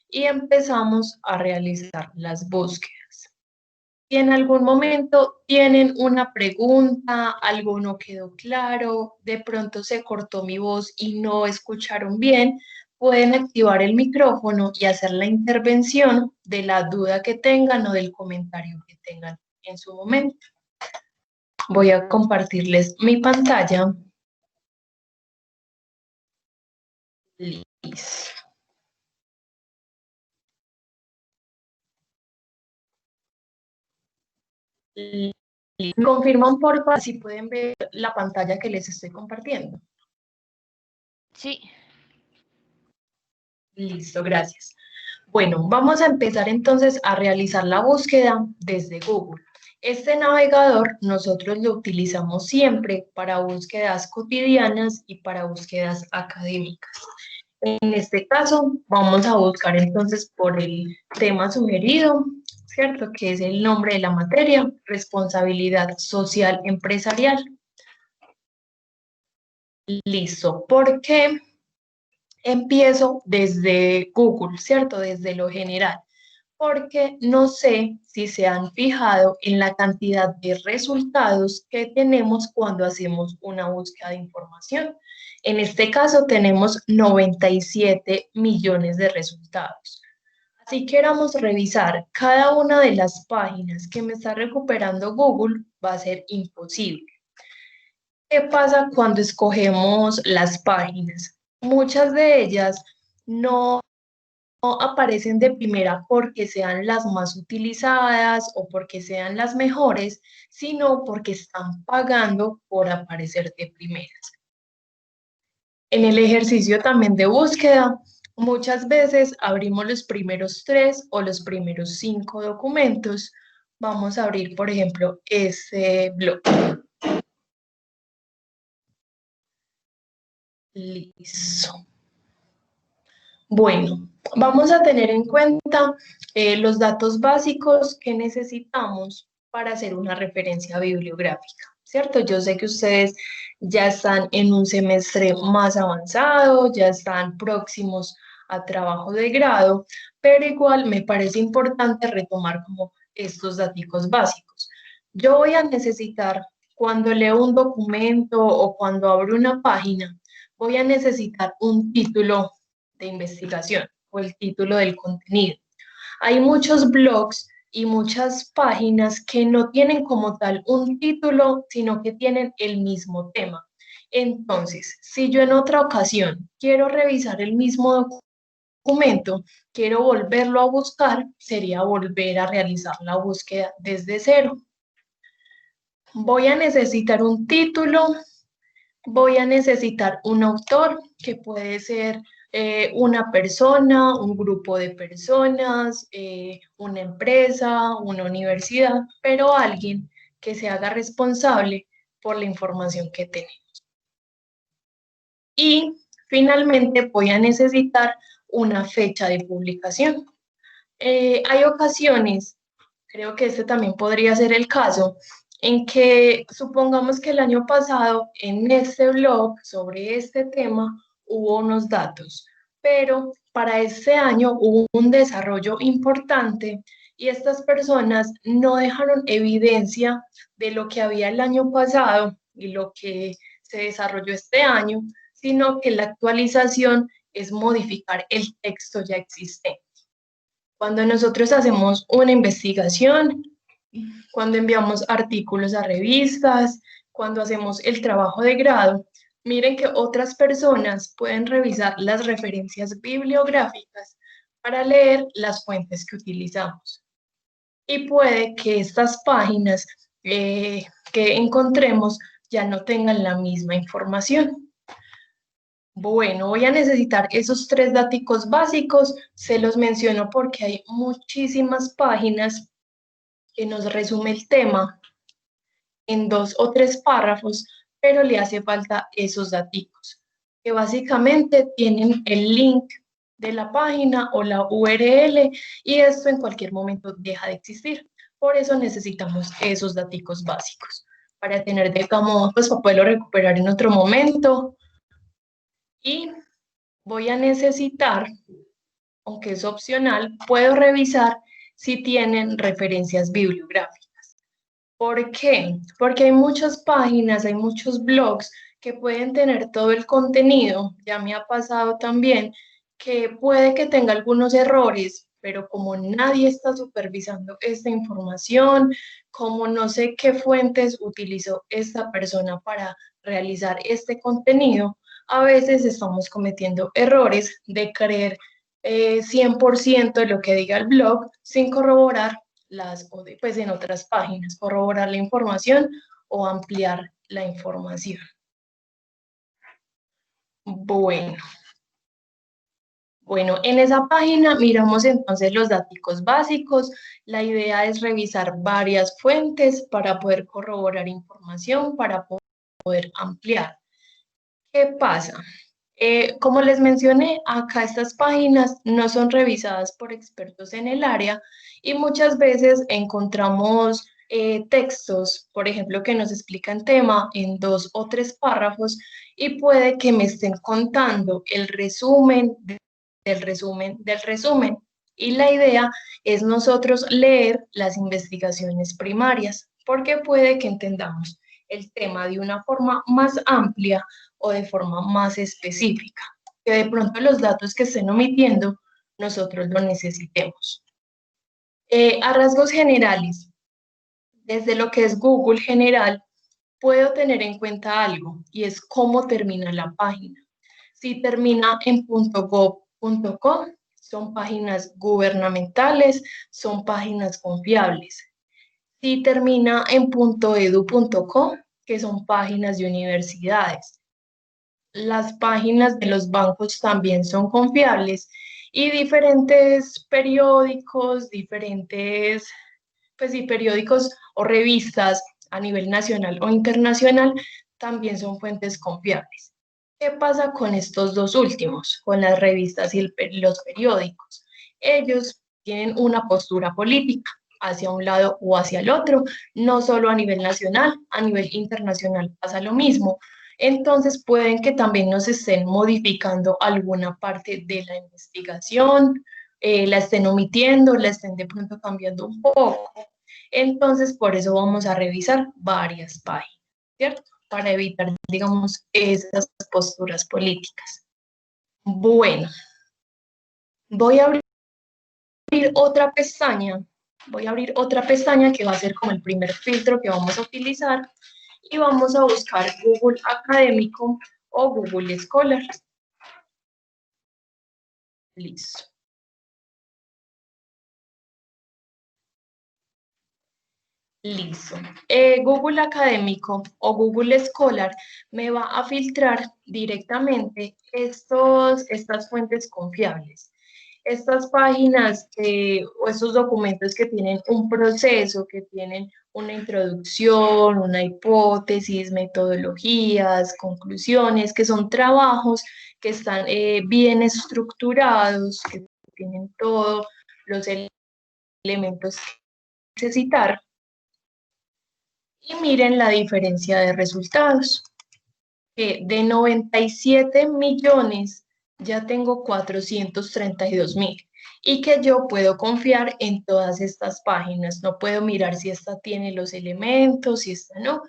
y empezamos a realizar las búsquedas. Si en algún momento tienen una pregunta, algo no quedó claro, de pronto se cortó mi voz y no escucharon bien, pueden activar el micrófono y hacer la intervención de la duda que tengan o del comentario que tengan en su momento. Voy a compartirles mi pantalla. Listo. ¿Me confirman por favor si pueden ver la pantalla que les estoy compartiendo? Sí. Listo, gracias. Bueno, vamos a empezar entonces a realizar la búsqueda desde Google. Este navegador nosotros lo utilizamos siempre para búsquedas cotidianas y para búsquedas académicas. En este caso, vamos a buscar entonces por el tema sugerido, ¿cierto? Que es el nombre de la materia, responsabilidad social empresarial. Listo. ¿Por qué empiezo desde Google, ¿cierto? Desde lo general. Porque no sé si se han fijado en la cantidad de resultados que tenemos cuando hacemos una búsqueda de información. En este caso tenemos 97 millones de resultados. Si queramos revisar cada una de las páginas que me está recuperando Google, va a ser imposible. ¿Qué pasa cuando escogemos las páginas? Muchas de ellas no aparecen de primera porque sean las más utilizadas o porque sean las mejores, sino porque están pagando por aparecer de primeras. En el ejercicio también de búsqueda, muchas veces abrimos los primeros 3 o los primeros 5 documentos. Vamos a abrir, por ejemplo, este blog. Listo. Bueno, vamos a tener en cuenta los datos básicos que necesitamos para hacer una referencia bibliográfica, ¿cierto? Yo sé que ustedes ya están en un semestre más avanzado, ya están próximos a trabajo de grado, pero igual me parece importante retomar como estos datos básicos. Yo voy a necesitar, cuando leo un documento o cuando abro una página, voy a necesitar un título de investigación o el título del contenido. Hay muchos blogs y muchas páginas que no tienen como tal un título, sino que tienen el mismo tema. Entonces, si yo en otra ocasión quiero revisar el mismo documento, quiero volverlo a buscar, sería volver a realizar la búsqueda desde cero. Voy a necesitar un título, voy a necesitar un autor, que puede ser una persona, un grupo de personas, una empresa, una universidad, pero alguien que se haga responsable por la información que tenemos. Y finalmente voy a necesitar una fecha de publicación. Hay ocasiones, creo que este también podría ser el caso, en que supongamos que el año pasado en este blog sobre este tema hubo unos datos, pero para este año hubo un desarrollo importante y estas personas no dejaron evidencia de lo que había el año pasado y lo que se desarrolló este año, sino que la actualización es modificar el texto ya existente. Cuando nosotros hacemos una investigación, cuando enviamos artículos a revistas, cuando hacemos el trabajo de grado, miren que otras personas pueden revisar las referencias bibliográficas para leer las fuentes que utilizamos. Y puede que estas páginas que encontremos ya no tengan la misma información. Bueno, voy a necesitar esos 3 datos básicos, se los menciono porque hay muchísimas páginas que nos resume el tema en 2 o 3 párrafos, pero le hace falta esos datos, que básicamente tienen el link de la página o la URL y esto en cualquier momento deja de existir. Por eso necesitamos esos datos básicos para tener, digamos, pues para poderlo recuperar en otro momento. Y voy a necesitar aunque es opcional, puedo revisar si tienen referencias bibliográficas. ¿Por qué? Porque hay muchas páginas, hay muchos blogs que pueden tener todo el contenido. Ya me ha pasado también que puede que tenga algunos errores, pero como nadie está supervisando esta información, como no sé qué fuentes utilizó esta persona para realizar este contenido, a veces estamos cometiendo errores de creer 100% de lo que diga el blog sin corroborar pues en otras páginas, corroborar la información o ampliar la información. Bueno, en esa página miramos entonces los datos básicos. La idea es revisar varias fuentes para poder corroborar información, para poder ampliar. ¿Qué pasa? Como les mencioné, acá estas páginas no son revisadas por expertos en el área y muchas veces encontramos textos, por ejemplo, que nos explican tema en 2 o 3 párrafos y puede que me estén contando el resumen del resumen del resumen. Y la idea es nosotros leer las investigaciones primarias, porque puede que entendamos el tema de una forma más amplia o de forma más específica, que de pronto los datos que estén omitiendo nosotros los necesitemos. A rasgos generales, desde lo que es Google general, puedo tener en cuenta algo y es cómo termina la página. Si termina en .gov.com, son páginas gubernamentales, son páginas confiables. Si termina en .edu.co, que son páginas de universidades. Las páginas de los bancos también son confiables y diferentes periódicos, pues sí, periódicos o revistas a nivel nacional o internacional también son fuentes confiables. ¿Qué pasa con estos dos últimos, con las revistas y los periódicos? Ellos tienen una postura política hacia un lado o hacia el otro, no solo a nivel nacional, a nivel internacional pasa lo mismo. Entonces pueden que también nos estén modificando alguna parte de la investigación, la estén omitiendo, la estén de pronto cambiando un poco. Entonces, por eso vamos a revisar varias páginas, ¿cierto? Para evitar, digamos, esas posturas políticas. Bueno, voy a abrir otra pestaña. Voy a abrir otra pestaña que va a ser como el primer filtro que vamos a utilizar y vamos a buscar Google Académico o Google Scholar. Listo. Listo. Google Académico o Google Scholar me va a filtrar directamente estas fuentes confiables. Estas páginas o estos documentos que tienen un proceso, que tienen una introducción, una hipótesis, metodologías, conclusiones, que son trabajos que están bien estructurados, que tienen todos los elementos que necesitar. Y miren la diferencia de resultados, que de 97 millones ya tengo 432.000 y que yo puedo confiar en todas estas páginas. No puedo mirar si esta tiene los elementos, si esta no,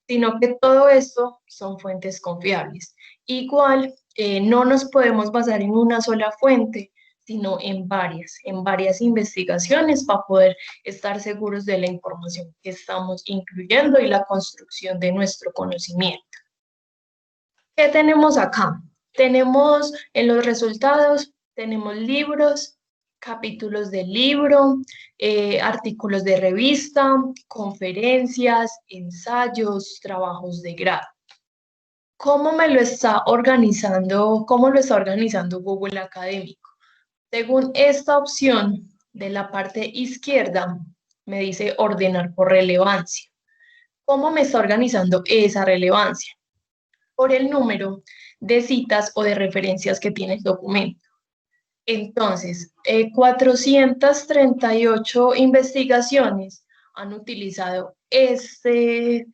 sino que todo esto son fuentes confiables. Igual, no nos podemos basar en una sola fuente, sino en varias investigaciones para poder estar seguros de la información que estamos incluyendo y la construcción de nuestro conocimiento. ¿Qué tenemos acá? Tenemos en los resultados, tenemos libros, capítulos de libro, artículos de revista, conferencias, ensayos, trabajos de grado. ¿Cómo me lo está organizando? ¿Cómo lo está organizando Google Académico? Según esta opción de la parte izquierda, me dice ordenar por relevancia. ¿Cómo me está organizando esa relevancia? Por el número de citas o de referencias que tiene el documento. Entonces, 438 investigaciones han utilizado este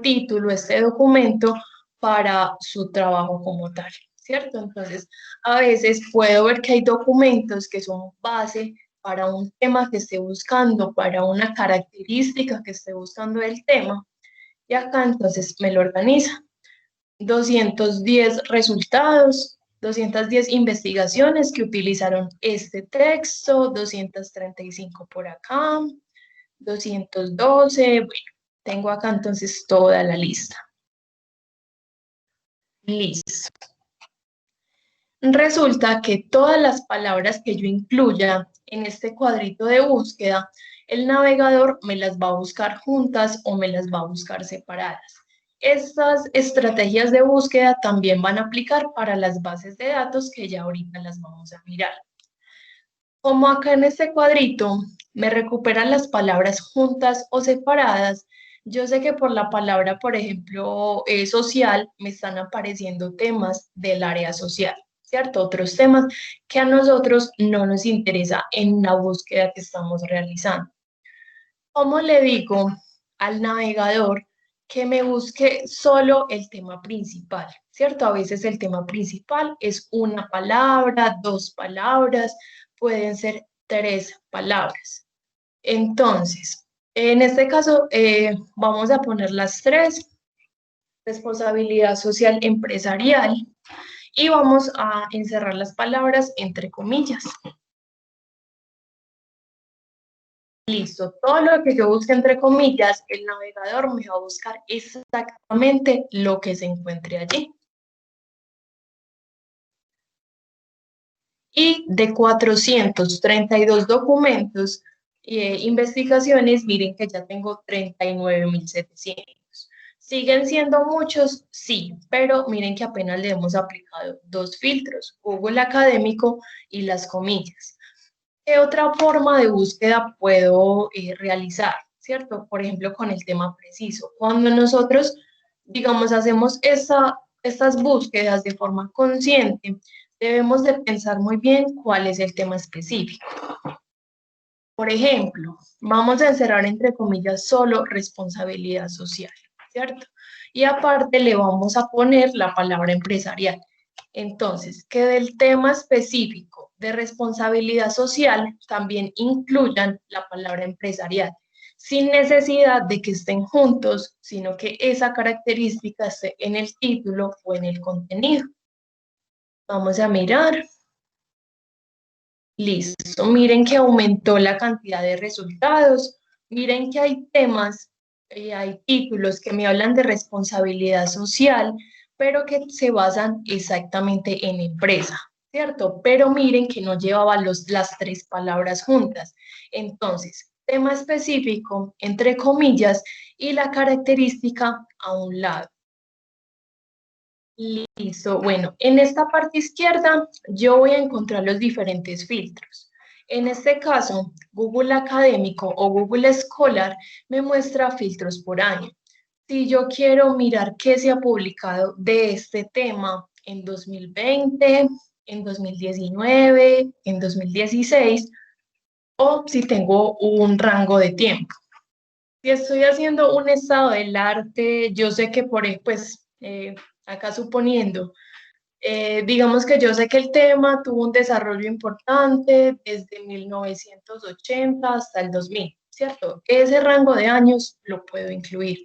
título, este documento, para su trabajo como tal. ¿cierto? Entonces, a veces puedo ver que hay documentos que son base para un tema que esté buscando, para una característica que esté buscando del tema, y acá entonces me lo organiza. 210 resultados, 210 investigaciones que utilizaron este texto, 235 por acá, 212, bueno, tengo acá entonces toda la lista. Listo. Resulta que todas las palabras que yo incluya en este cuadrito de búsqueda, el navegador me las va a buscar juntas o me las va a buscar separadas. Estas estrategias de búsqueda también van a aplicar para las bases de datos que ya ahorita las vamos a mirar. Como acá en este cuadrito me recuperan las palabras juntas o separadas, yo sé que por la palabra, por ejemplo, social, me están apareciendo temas del área social, ¿cierto? Otros temas que a nosotros no nos interesa en la búsqueda que estamos realizando. ¿Cómo le digo al navegador que me busque solo el tema principal? ¿Cierto? A veces el tema principal es una palabra, dos palabras, pueden ser tres palabras. Entonces, en este caso, vamos a poner las tres: responsabilidad social empresarial, y vamos a encerrar las palabras entre comillas. Listo, todo lo que yo busque entre comillas, el navegador me va a buscar exactamente lo que se encuentre allí. Y de 432 documentos investigaciones, miren que ya tengo 39.700. ¿Siguen siendo muchos? Sí, pero miren que apenas le hemos aplicado dos filtros: Google Académico y las comillas. ¿Qué otra forma de búsqueda puedo realizar? ¿Cierto? Por ejemplo, con el tema preciso. Cuando nosotros, digamos, hacemos estas búsquedas de forma consciente, debemos de pensar muy bien cuál es el tema específico. Por ejemplo, vamos a encerrar entre comillas solo responsabilidad social, ¿cierto? Y aparte le vamos a poner la palabra empresarial. Entonces, que del tema específico de responsabilidad social también incluyan la palabra empresarial, sin necesidad de que estén juntos, sino que esa característica esté en el título o en el contenido. Vamos a mirar. Listo. Miren que aumentó la cantidad de resultados. Miren que hay temas, hay títulos que me hablan de responsabilidad social, pero que se basan exactamente en empresa, ¿cierto? Pero miren que no llevaba las tres palabras juntas. Entonces, tema específico, entre comillas, y la característica a un lado. Listo. Bueno, en esta parte izquierda yo voy a encontrar los diferentes filtros. En este caso, Google Académico o Google Scholar me muestra filtros por año. Si yo quiero mirar qué se ha publicado de este tema en 2020, en 2019, en 2016, o si tengo un rango de tiempo. Si estoy haciendo un estado del arte, yo sé que acá suponiendo, digamos que yo sé que el tema tuvo un desarrollo importante desde 1980 hasta el 2000, ¿cierto? Ese rango de años lo puedo incluir.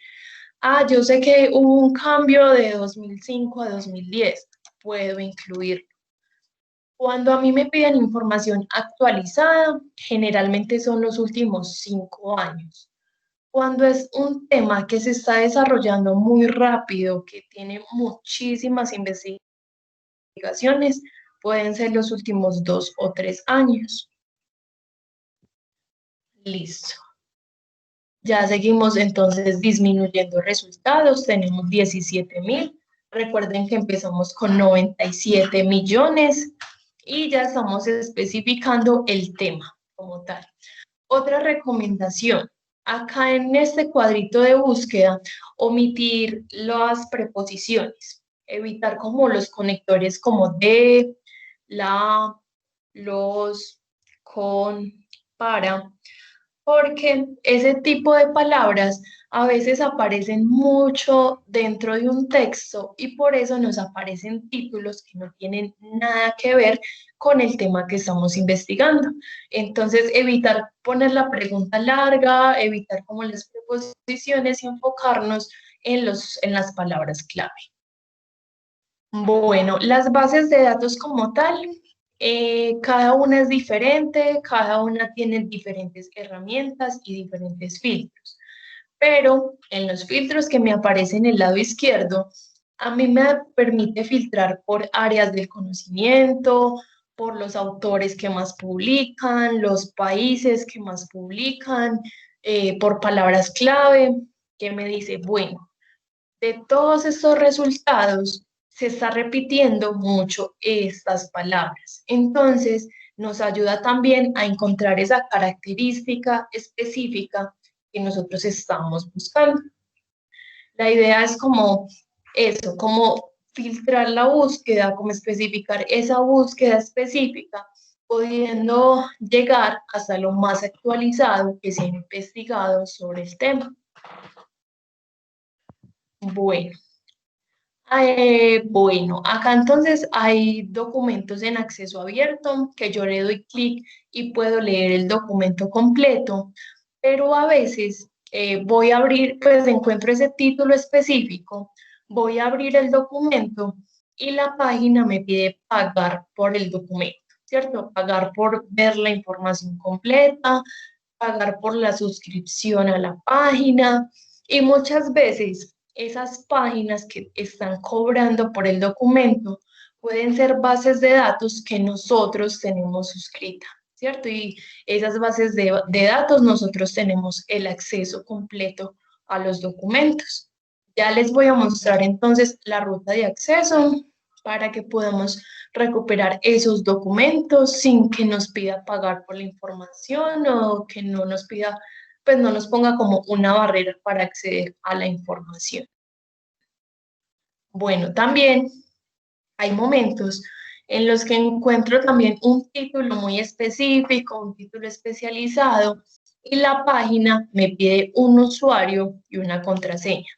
Ah, yo sé que hubo un cambio de 2005 a 2010, puedo incluir. Cuando a mí me piden información actualizada, generalmente son los últimos 5 años. Cuando es un tema que se está desarrollando muy rápido, que tiene muchísimas investigaciones, pueden ser los últimos 2 o 3 años. Listo. Ya seguimos entonces disminuyendo resultados. Tenemos 17.000. Recuerden que empezamos con 97 millones y ya estamos especificando el tema como tal. Otra recomendación, acá en este cuadrito de búsqueda, omitir las preposiciones, evitar como los conectores como de, la, los, con, para. porque ese tipo de palabras a veces aparecen mucho dentro de un texto y por eso nos aparecen títulos que no tienen nada que ver con el tema que estamos investigando. Entonces, evitar poner la pregunta larga, evitar como las preposiciones y enfocarnos en las palabras clave. Bueno, las bases de datos como tal, cada una es diferente, cada una tiene diferentes herramientas y diferentes filtros. Pero en los filtros que me aparecen en el lado izquierdo, a mí me permite filtrar por áreas del conocimiento, por los autores que más publican, los países que más publican, por palabras clave, que me dice, bueno, de todos estos resultados se está repitiendo mucho estas palabras. Entonces, nos ayuda también a encontrar esa característica específica que nosotros estamos buscando. La idea es como eso, como filtrar la búsqueda, como especificar esa búsqueda específica, pudiendo llegar hasta lo más actualizado que se ha investigado sobre el tema. Bueno, acá entonces hay documentos en acceso abierto que yo le doy clic y puedo leer el documento completo, pero a veces voy a abrir, pues encuentro ese título específico, voy a abrir el documento y la página me pide pagar por el documento, ¿cierto? Pagar por ver la información completa, pagar por la suscripción a la página y muchas veces esas páginas que están cobrando por el documento pueden ser bases de datos que nosotros tenemos suscritas, ¿cierto? Y esas bases de datos nosotros tenemos el acceso completo a los documentos. Ya les voy a mostrar entonces la ruta de acceso para que podamos recuperar esos documentos sin que nos pida pagar por la información o que no nos pida, pues no nos ponga como una barrera para acceder a la información. Bueno, también hay momentos en los que encuentro también un título muy específico, un título especializado, y la página me pide un usuario y una contraseña.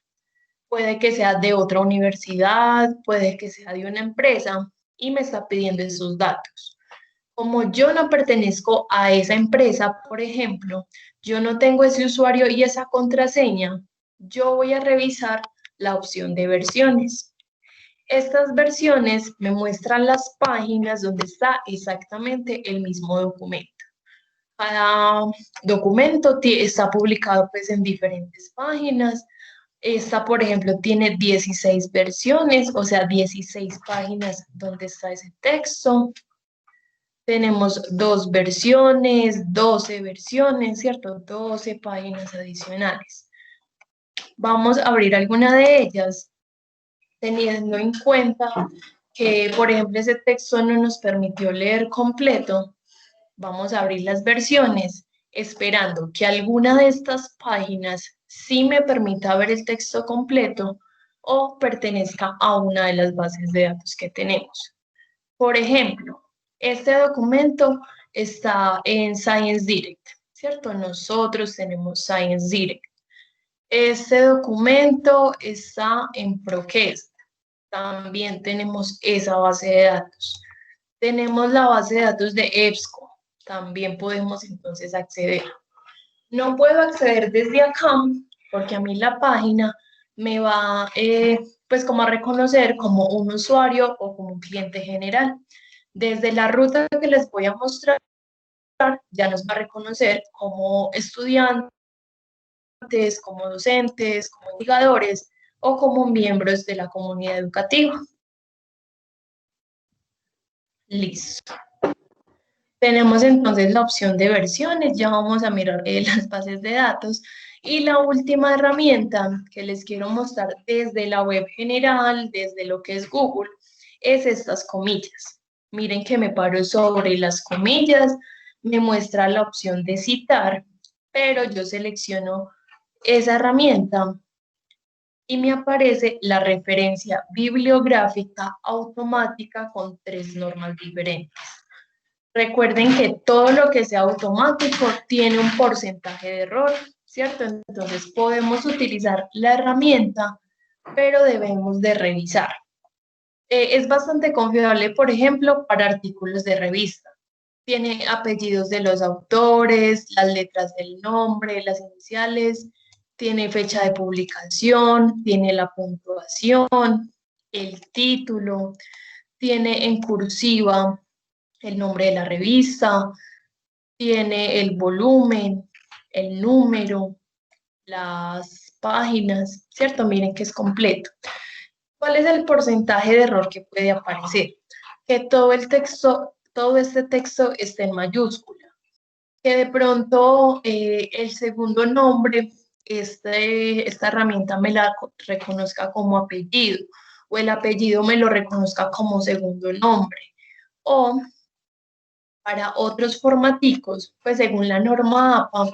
Puede que sea de otra universidad, puede que sea de una empresa y me está pidiendo esos datos. Como yo no pertenezco a esa empresa, por ejemplo, yo no tengo ese usuario y esa contraseña, yo voy a revisar la opción de versiones. Estas versiones me muestran las páginas donde está exactamente el mismo documento. Cada documento está publicado pues en diferentes páginas. Esta, por ejemplo, tiene 16 versiones, o sea, 16 páginas donde está ese texto. Tenemos 2 versiones, 12 versiones, ¿cierto? 12 páginas adicionales. Vamos a abrir alguna de ellas, teniendo en cuenta que, por ejemplo, ese texto no nos permitió leer completo. Vamos a abrir las versiones, esperando que alguna de estas páginas sí me permita ver el texto completo o pertenezca a una de las bases de datos que tenemos. Por ejemplo, este documento está en Science Direct, ¿cierto? Nosotros tenemos Science Direct. Este documento está en ProQuest. También tenemos esa base de datos. Tenemos la base de datos de EBSCO. También podemos entonces acceder. No puedo acceder desde acá porque a mí la página me va pues como a reconocer como un usuario o como un cliente general. Desde la ruta que les voy a mostrar ya nos va a reconocer como estudiantes, como docentes, como investigadores o como miembros de la comunidad educativa. Listo. Tenemos entonces la opción de versiones, ya vamos a mirar las bases de datos. Y la última herramienta que les quiero mostrar desde la web general, desde lo que es Google, es estas comillas. Miren que me paro sobre las comillas, me muestra la opción de citar, pero yo selecciono esa herramienta y me aparece la referencia bibliográfica automática con 3 normas diferentes. Recuerden que todo lo que sea automático tiene un porcentaje de error, ¿cierto? Entonces podemos utilizar la herramienta, pero debemos de revisar. Es bastante confiable, por ejemplo, para artículos de revista. Tiene apellidos de los autores, las letras del nombre, las iniciales, tiene fecha de publicación, tiene la puntuación, el título, tiene en cursiva el nombre de la revista, tiene el volumen, el número, las páginas, ¿cierto? Miren que es completo. ¿Cuál es el porcentaje de error que puede aparecer? Que todo el texto, todo este texto esté en mayúscula. Que de pronto el segundo nombre, esta herramienta me la reconozca como apellido, o el apellido me lo reconozca como segundo nombre. O para otros formaticos, pues según la norma APA,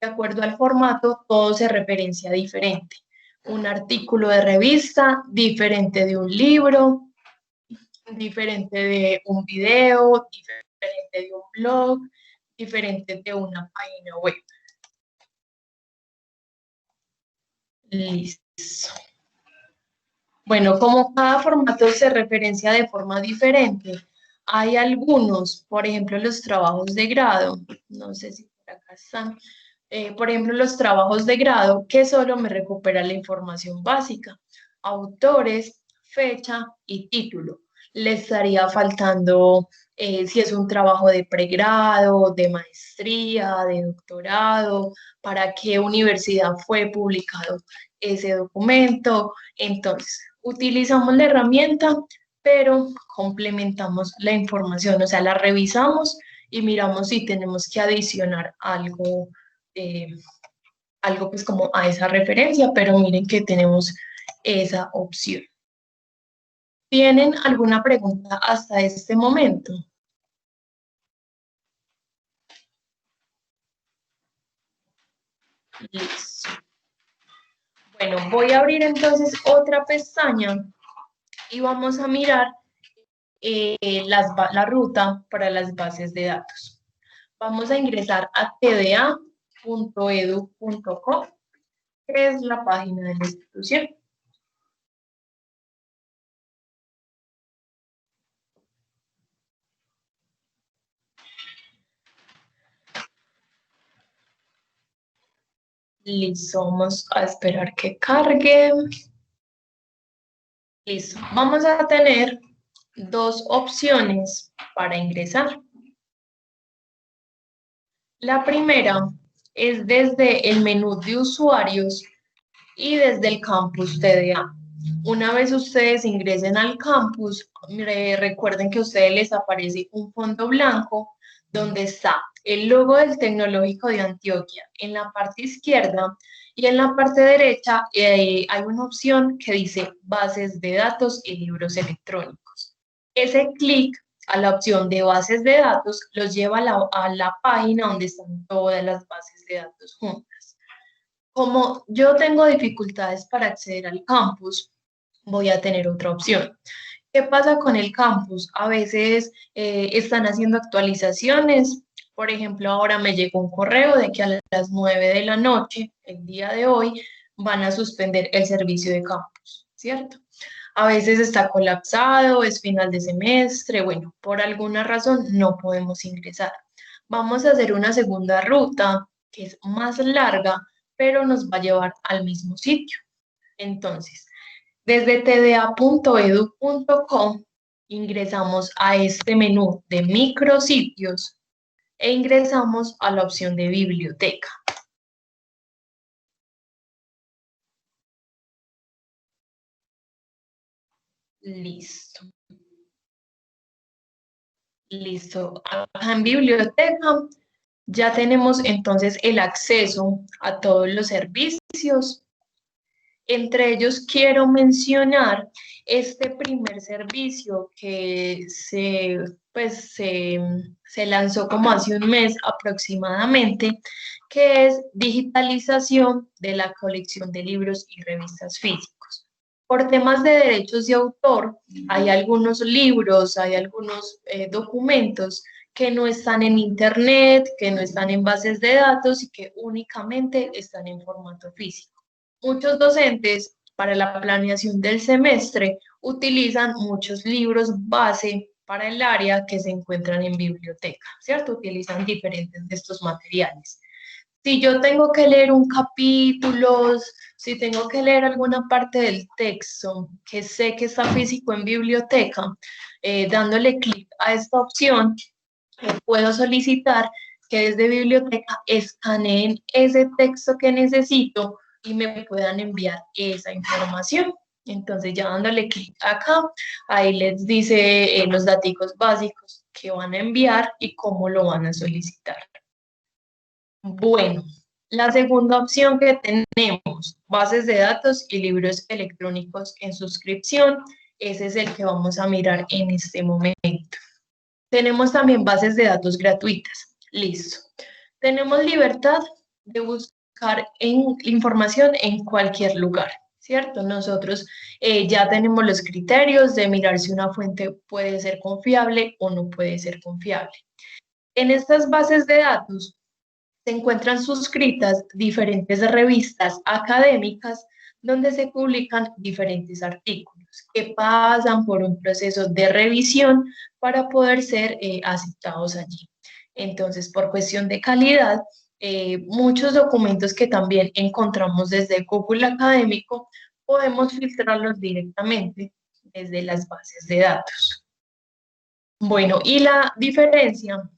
de acuerdo al formato, todo se referencia diferente. Un artículo de revista, diferente de un libro, diferente de un video, diferente de un blog, diferente de una página web. Listo. Bueno, como cada formato se referencia de forma diferente, hay algunos, por ejemplo, los trabajos de grado, no sé si por acá están, por ejemplo, los trabajos de grado que solo me recupera la información básica, autores, fecha y título. Le estaría faltando si es un trabajo de pregrado, de maestría, de doctorado, para qué universidad fue publicado ese documento. Entonces, utilizamos la herramienta, pero complementamos la información, o sea, la revisamos y miramos si tenemos que adicionar algo, eh, algo pues como a esa referencia, pero miren que tenemos esa opción. ¿Tienen alguna pregunta hasta este momento? Listo. Bueno, voy a abrir entonces otra pestaña y vamos a mirar la ruta para las bases de datos. Vamos a ingresar a tda.edu.co, que es la página de la institución. Listo, vamos a esperar que cargue. Listo, vamos a tener dos opciones para ingresar. La primera es desde el menú de usuarios y desde el campus TDA. Una vez ustedes ingresen al campus, recuerden que a ustedes les aparece un fondo blanco donde está el logo del Tecnológico de Antioquia en la parte izquierda y en la parte derecha hay una opción que dice bases de datos y libros electrónicos. Ese clic a la opción de bases de datos los lleva a la página donde están todas las bases de datos juntas. Como yo tengo dificultades para acceder al campus, voy a tener otra opción. ¿Qué pasa con el campus? A veces están haciendo actualizaciones. Por ejemplo, ahora me llegó un correo de que a las 9 de la noche, el día de hoy, van a suspender el servicio de campus, ¿cierto? A veces está colapsado, es final de semestre, bueno, por alguna razón no podemos ingresar. Vamos a hacer una segunda ruta que es más larga, pero nos va a llevar al mismo sitio. Entonces, desde tda.edu.co ingresamos a este menú de micrositios e ingresamos a la opción de biblioteca. Listo. Listo. Acá en biblioteca ya tenemos entonces el acceso a todos los servicios. Entre ellos quiero mencionar este primer servicio que se lanzó como hace un mes aproximadamente, que es digitalización de la colección de libros y revistas físicos. Por temas de derechos de autor, hay algunos libros, hay algunos documentos que no están en Internet, que no están en bases de datos y que únicamente están en formato físico. Muchos docentes para la planeación del semestre utilizan muchos libros base para el área que se encuentran en biblioteca, ¿cierto? Utilizan diferentes de estos materiales. Si yo tengo que leer un capítulo, si tengo que leer alguna parte del texto que sé que está físico en biblioteca, dándole clic a esta opción, puedo solicitar que desde biblioteca escaneen ese texto que necesito y me puedan enviar esa información. Entonces ya dándole clic acá, ahí les dice los datos básicos que van a enviar y cómo lo van a solicitar. Bueno, la segunda opción que tenemos, bases de datos y libros electrónicos en suscripción, ese es el que vamos a mirar en este momento. Tenemos también bases de datos gratuitas. Listo. Tenemos libertad de buscar información en cualquier lugar, ¿cierto? Nosotros ya tenemos los criterios de mirar si una fuente puede ser confiable o no puede ser confiable. En estas bases de datos se encuentran suscritas diferentes revistas académicas donde se publican diferentes artículos que pasan por un proceso de revisión para poder ser aceptados allí. Entonces, por cuestión de calidad, muchos documentos que también encontramos desde Google Académico, podemos filtrarlos directamente desde las bases de datos. Bueno, y la diferencia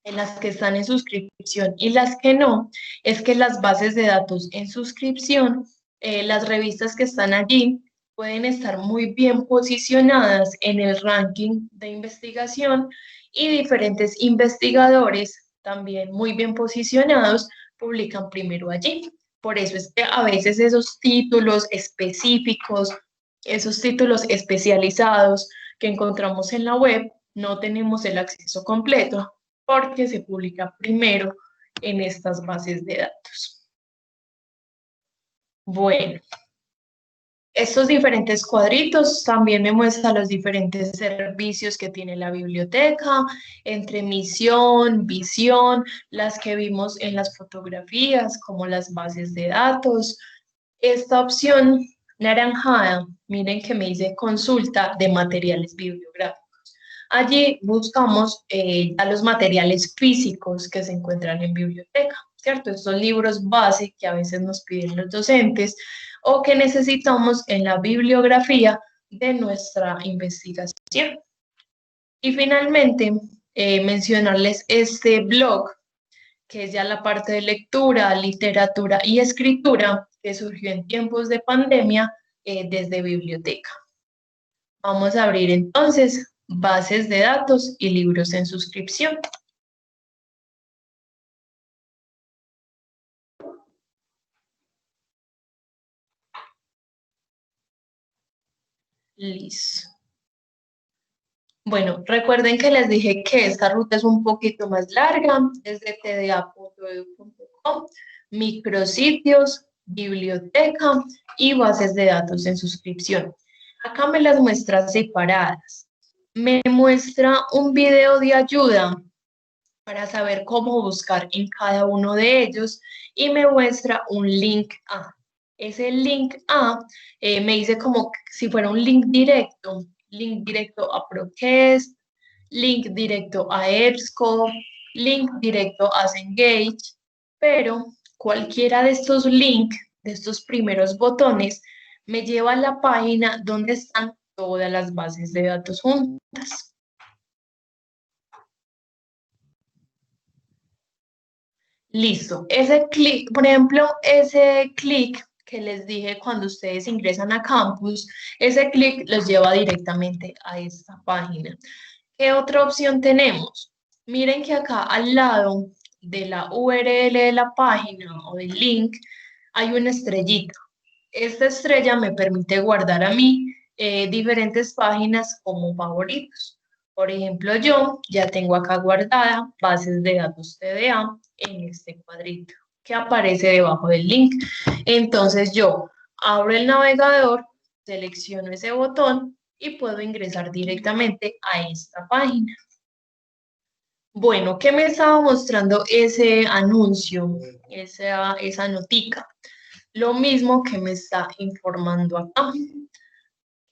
en las que están en suscripción y las que no, es que las bases de datos en suscripción, las revistas que están allí, pueden estar muy bien posicionadas en el ranking de investigación y diferentes investigadores también muy bien posicionados publican primero allí. Por eso es que a veces esos títulos específicos, esos títulos especializados que encontramos en la web, no tenemos el acceso completo porque se publica primero en estas bases de datos. Bueno, estos diferentes cuadritos también me muestran los diferentes servicios que tiene la biblioteca, entre misión, visión, las que vimos en las fotografías, como las bases de datos. Esta opción naranjada, miren que me dice consulta de materiales bibliográficos. Allí buscamos a los materiales físicos que se encuentran en biblioteca, ¿cierto? Estos libros base que a veces nos piden los docentes o que necesitamos en la bibliografía de nuestra investigación. Y finalmente, mencionarles este blog, que es ya la parte de lectura, literatura y escritura, que surgió en tiempos de pandemia desde biblioteca. Vamos a abrir entonces bases de datos y libros en suscripción. Listo. Bueno, recuerden que les dije que esta ruta es un poquito más larga, desde tda.edu.com, micrositios, biblioteca y bases de datos en suscripción. Acá me las muestra separadas. Me muestra un video de ayuda para saber cómo buscar en cada uno de ellos y me muestra un link A. Ese link A me dice como si fuera un link directo a Procast, link directo a EBSCO, link directo a Cengage, pero cualquiera de estos links, de estos primeros botones, me lleva a la página donde están todas las bases de datos juntas. Listo. Ese clic, por ejemplo, ese clic que les dije cuando ustedes ingresan a Campus, ese clic los lleva directamente a esta página. ¿Qué otra opción tenemos? Miren que acá al lado de la URL de la página o del link hay una estrellita. Esta estrella me permite guardar a mí diferentes páginas como favoritos. Por ejemplo, yo ya tengo acá guardada bases de datos TDA en este cuadrito que aparece debajo del link. Entonces yo abro el navegador, selecciono ese botón y puedo ingresar directamente a esta página. Bueno, ¿qué me estaba mostrando ese anuncio, esa notica? Lo mismo que me está informando acá,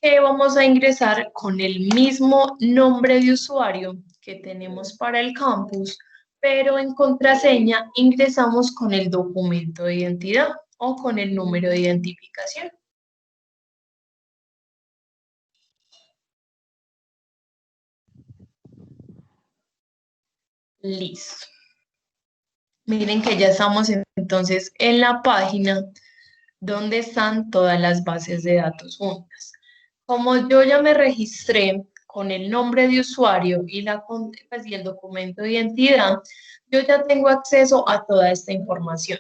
que vamos a ingresar con el mismo nombre de usuario que tenemos para el campus, pero en contraseña ingresamos con el documento de identidad o con el número de identificación. Listo. Miren que ya estamos entonces en la página donde están todas las bases de datos juntas. Como yo ya me registré con el nombre de usuario y, pues, y el documento de identidad, yo ya tengo acceso a toda esta información.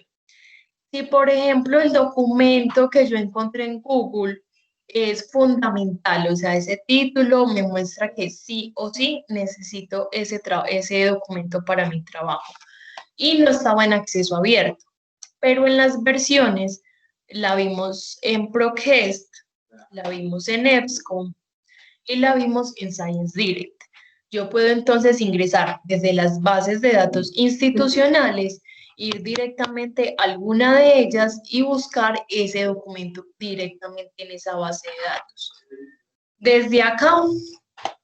Si, por ejemplo, el documento que yo encontré en Google es fundamental, o sea, ese título me muestra que sí o sí necesito ese documento para mi trabajo y no estaba en acceso abierto, pero en las versiones la vimos en Procast, la vimos en EBSCO y la vimos en Science Direct. Yo puedo entonces ingresar desde las bases de datos institucionales, ir directamente a alguna de ellas y buscar ese documento directamente en esa base de datos. Desde acá,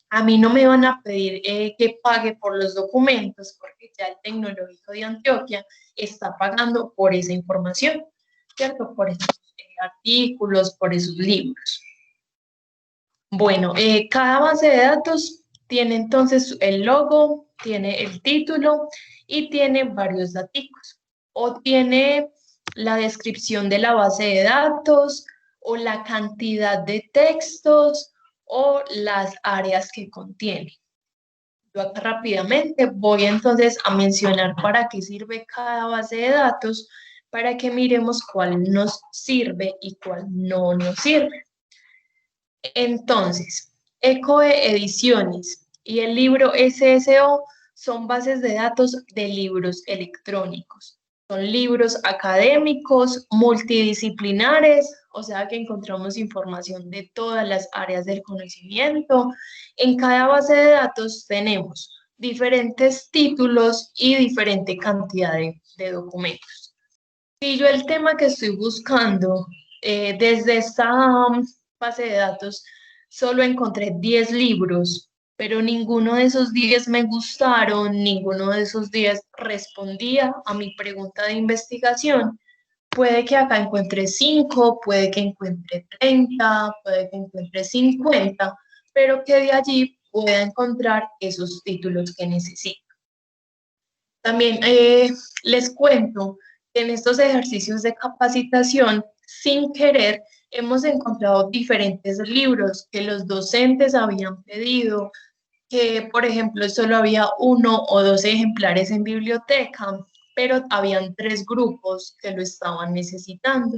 a mí no me van a pedir que pague por los documentos porque ya el Tecnológico de Antioquia está pagando por esa información, ¿cierto? Por esos artículos, por esos libros. Bueno, cada base de datos tiene entonces el logo, tiene el título y tiene varios datos. O tiene la descripción de la base de datos, o la cantidad de textos, o las áreas que contiene. Yo acá rápidamente voy entonces a mencionar para qué sirve cada base de datos, para que miremos cuál nos sirve y cuál no nos sirve. Entonces, ECOE Ediciones y el libro SSO son bases de datos de libros electrónicos. Son libros académicos, multidisciplinares, o sea que encontramos información de todas las áreas del conocimiento. En cada base de datos tenemos diferentes títulos y diferente cantidad de documentos. Si yo el tema que estoy buscando desde esta base de datos solo encontré 10 libros, pero ninguno de esos 10 me gustaron, ninguno de esos 10 respondía a mi pregunta de investigación. Puede que acá encuentre 5, puede que encuentre 30, puede que encuentre 50, pero que de allí pueda encontrar esos títulos que necesito. También les cuento que en estos ejercicios de capacitación, sin querer, hemos encontrado diferentes libros que los docentes habían pedido, que por ejemplo solo había 1 o 2 ejemplares en biblioteca, pero habían 3 grupos que lo estaban necesitando.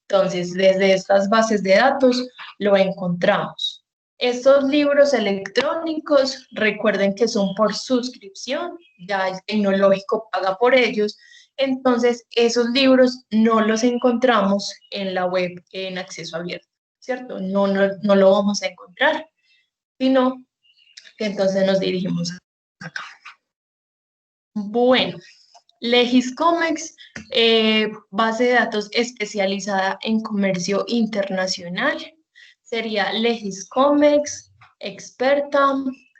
Entonces, desde estas bases de datos lo encontramos. Estos libros electrónicos, recuerden que son por suscripción, ya el tecnológico paga por ellos, entonces esos libros no los encontramos en la web en acceso abierto, ¿cierto? No lo vamos a encontrar, sino que entonces nos dirigimos acá. Bueno, Legiscomex, base de datos especializada en comercio internacional. Sería Legiscomex, Experta,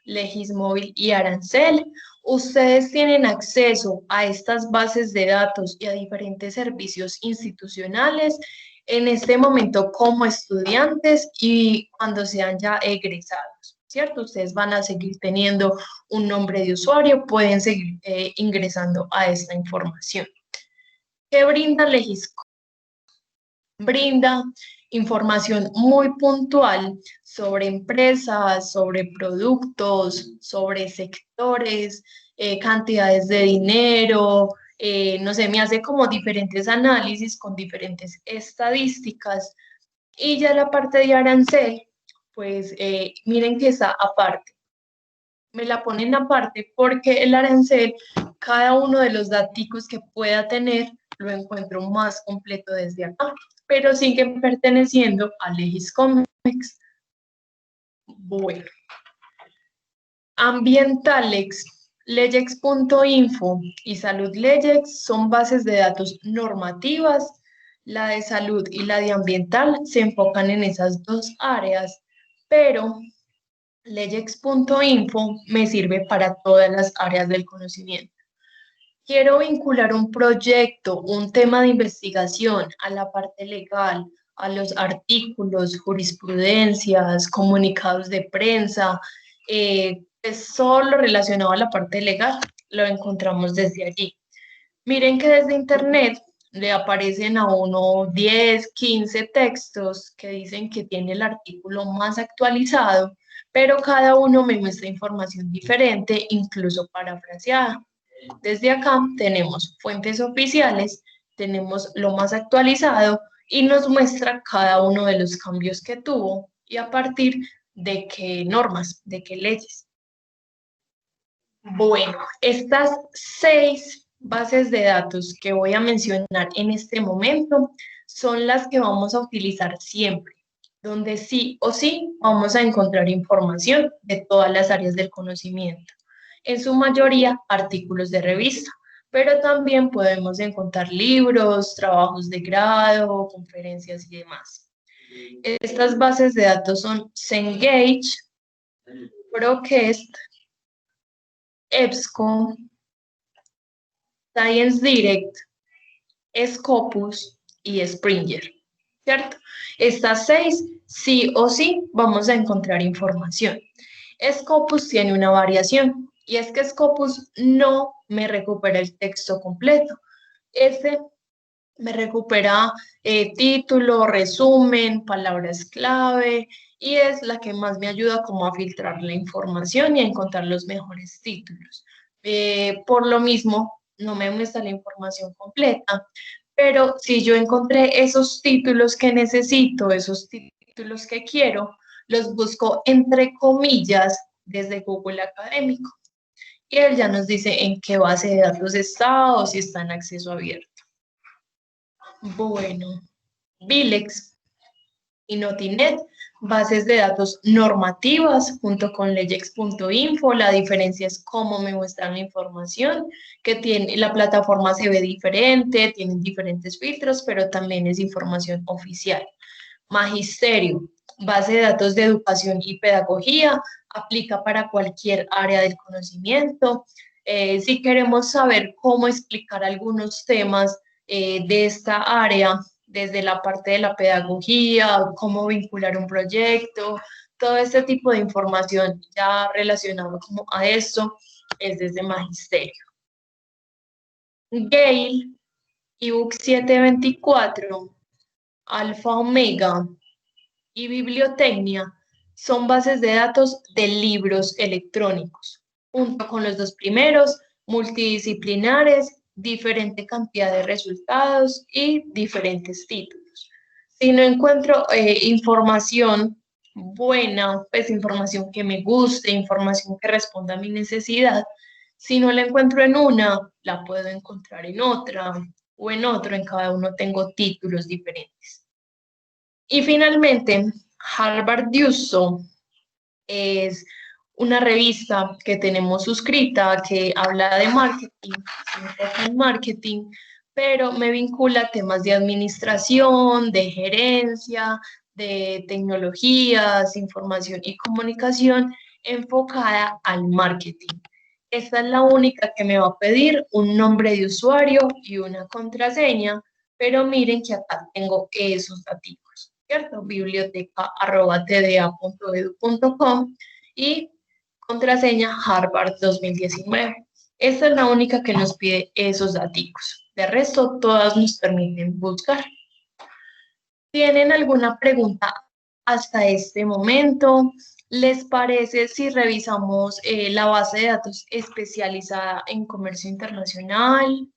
Legismóvil y Arancel. Ustedes tienen acceso a estas bases de datos y a diferentes servicios institucionales en este momento como estudiantes y cuando sean ya egresados, ¿cierto? Ustedes van a seguir teniendo un nombre de usuario, pueden seguir ingresando a esta información. ¿Qué brinda Legisco? Brinda información muy puntual sobre empresas, sobre productos, sobre sectores, cantidades de dinero, no sé, me hace como diferentes análisis con diferentes estadísticas. Y ya la parte de arancel, pues miren que está aparte. Me la ponen aparte porque el arancel, cada uno de los datos que pueda tener, lo encuentro más completo desde acá, pero siguen perteneciendo a Legiscomex. Bueno, Ambientalex Leyex.info y Salud Leyex son bases de datos normativas. La de salud y la de ambiental se enfocan en esas dos áreas, pero Leyex.info me sirve para todas las áreas del conocimiento. Quiero vincular un proyecto, un tema de investigación a la parte legal, a los artículos, jurisprudencias, comunicados de prensa, es solo relacionado a la parte legal, lo encontramos desde allí. Miren que desde Internet le aparecen a uno 10, 15 textos que dicen que tiene el artículo más actualizado, pero cada uno me muestra información diferente, incluso parafraseada. Desde acá tenemos fuentes oficiales, tenemos lo más actualizado y nos muestra cada uno de los cambios que tuvo y a partir de qué normas, de qué leyes. Bueno, estas 6 bases de datos que voy a mencionar en este momento son las que vamos a utilizar siempre, donde sí o sí vamos a encontrar información de todas las áreas del conocimiento. En su mayoría, artículos de revista, pero también podemos encontrar libros, trabajos de grado, conferencias y demás. Estas bases de datos son Cengage, Procast, EBSCO, Science Direct, Scopus y Springer, ¿cierto? Estas 6 sí o sí vamos a encontrar información. Scopus tiene una variación y es que Scopus no me recupera el texto completo. Este me recupera título, resumen, palabras clave y es la que más me ayuda como a filtrar la información y a encontrar los mejores títulos. Por lo mismo, no me muestra la información completa, pero si yo encontré esos títulos que necesito, esos títulos que quiero, los busco entre comillas desde Google Académico. Y él ya nos dice en qué base de datos está o si está en acceso abierto. Bueno, Vilex y Notinet, bases de datos normativas junto con leyex.info. La diferencia es cómo me muestran la información, que tiene, la plataforma se ve diferente, tienen diferentes filtros, pero también es información oficial. Magisterio, base de datos de educación y pedagogía, aplica para cualquier área del conocimiento. Si queremos saber cómo explicar algunos temas de esta área, desde la parte de la pedagogía, cómo vincular un proyecto, todo este tipo de información ya relacionado como a esto es desde Magisterio. Gale, ebook 724, Alfa Omega y Bibliotecnia son bases de datos de libros electrónicos, junto con los dos primeros, multidisciplinares, diferente cantidad de resultados y diferentes títulos. Si no encuentro información buena, pues información que me guste, información que responda a mi necesidad, si no la encuentro en una, la puedo encontrar en otra o en otro, en cada uno tengo títulos diferentes. Y finalmente, Harvard Uso es una revista que tenemos suscrita que habla de marketing, se enfoca en marketing, pero me vincula a temas de administración, de gerencia, de tecnologías, información y comunicación enfocada al marketing. Esta es la única que me va a pedir un nombre de usuario y una contraseña, pero miren que acá tengo esos datos, ¿cierto? biblioteca@tda.edu.com y contraseña Harvard 2019. Esta es la única que nos pide esos datos. De resto, todas nos permiten buscar. ¿Tienen alguna pregunta hasta este momento? ¿Les parece si revisamos la base de datos especializada en comercio internacional?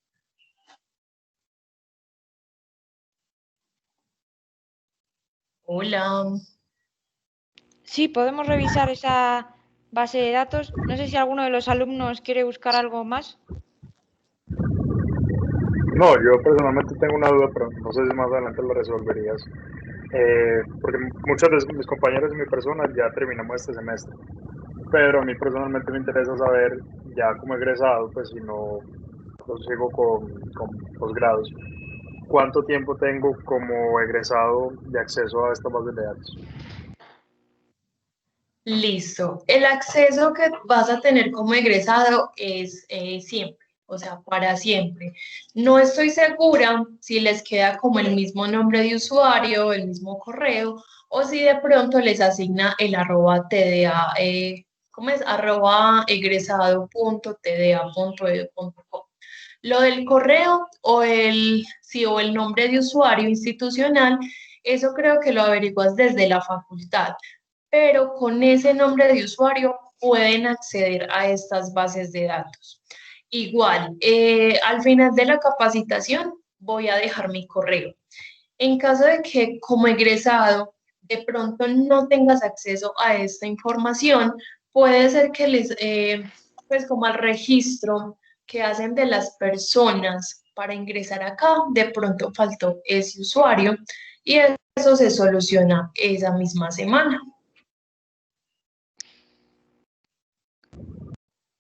Hola. Sí, podemos revisar esa base de datos. No sé si alguno de los alumnos quiere buscar algo más. No, yo personalmente tengo una duda, pero no sé si más adelante lo resolverías. Porque muchos de mis compañeros y mi persona ya terminamos este semestre. Pero a mí personalmente me interesa saber ya como egresado, pues si no sigo con posgrados, ¿cuánto tiempo tengo como egresado de acceso a estas bases de datos? Listo. El acceso que vas a tener como egresado es siempre, o sea, para siempre. No estoy segura si les queda como el mismo nombre de usuario, el mismo correo, o si de pronto les asigna el arroba TDA, ¿cómo es? Arroba egresado.tda.edu.co. Lo del correo o sí, o el nombre de usuario institucional, eso creo que lo averiguas desde la facultad, pero con ese nombre de usuario pueden acceder a estas bases de datos. Igual, al final de la capacitación voy a dejar mi correo. En caso de que como egresado de pronto no tengas acceso a esta información, puede ser que pues como al registro que hacen de las personas para ingresar acá, de pronto faltó ese usuario y eso se soluciona esa misma semana.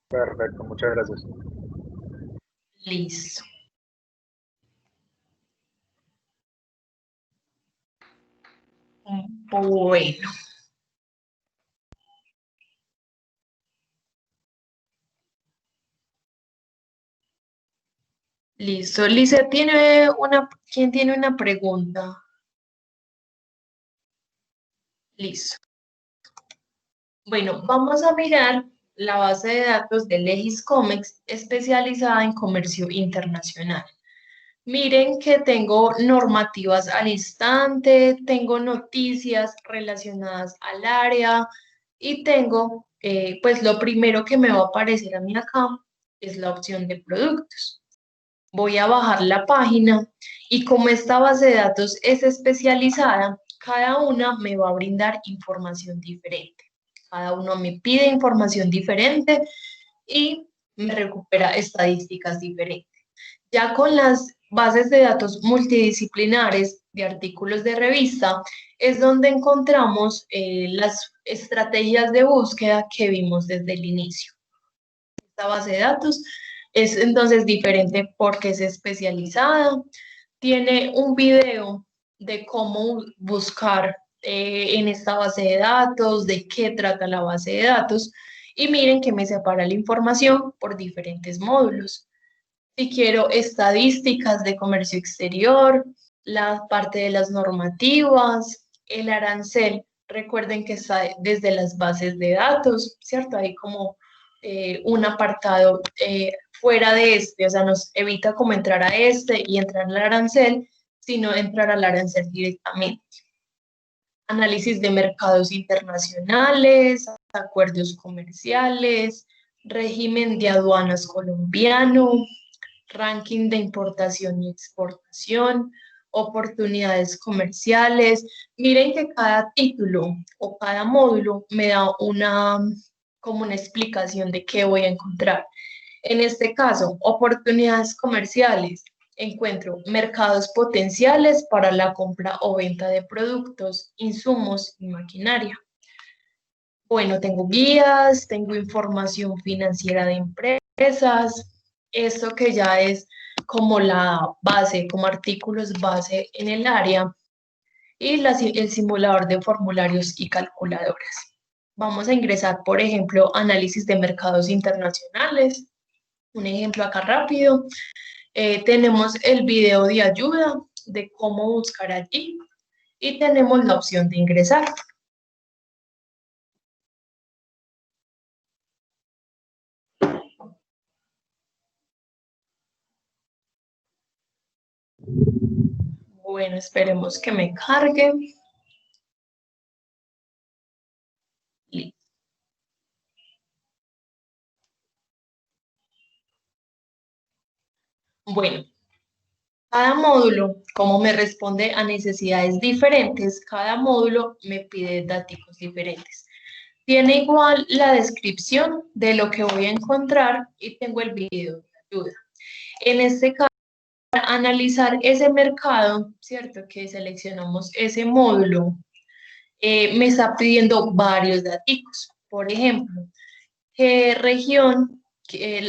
Perfecto, muchas gracias. Listo. Bueno, listo. Lice, ¿quién tiene una pregunta? Listo. Bueno, vamos a mirar la base de datos de Legiscomex especializada en comercio internacional. Miren que tengo normativas al instante, tengo noticias relacionadas al área y tengo, pues lo primero que me va a aparecer a mí acá es la opción de productos. Voy a bajar la página y como esta base de datos es especializada, cada una me va a brindar información diferente. Cada uno me pide información diferente y me recupera estadísticas diferentes. Ya con las bases de datos multidisciplinares de artículos de revista es donde encontramos las estrategias de búsqueda que vimos desde el inicio. Esta base de datos es entonces diferente porque es especializada, tiene un video de cómo buscar en esta base de datos, de qué trata la base de datos, y miren que me separa la información por diferentes módulos. Si quiero estadísticas de comercio exterior, la parte de las normativas, el arancel, recuerden que está desde las bases de datos, ¿cierto? Hay como un apartado fuera de este, o sea, nos evita como entrar a este y entrar al arancel, sino entrar al arancel directamente. Análisis de mercados internacionales, acuerdos comerciales, régimen de aduanas colombiano, ranking de importación y exportación, oportunidades comerciales. Miren que cada título o cada módulo me da como una explicación de qué voy a encontrar. En este caso, oportunidades comerciales. Encuentro mercados potenciales para la compra o venta de productos, insumos y maquinaria. Bueno, tengo guías, tengo información financiera de empresas, esto que ya es como la base, como artículos base en el área, y el simulador de formularios y calculadoras. Vamos a ingresar, por ejemplo, análisis de mercados internacionales. Un ejemplo acá rápido. Tenemos el video de ayuda de cómo buscar allí y tenemos la opción de ingresar. Bueno, esperemos que me cargue. Listo. Bueno, cada módulo, como me responde a necesidades diferentes, cada módulo me pide datos diferentes. Tiene igual la descripción de lo que voy a encontrar y tengo el video de ayuda. En este caso, para analizar ese mercado, ¿cierto? Que seleccionamos ese módulo, me está pidiendo varios datos. Por ejemplo, qué región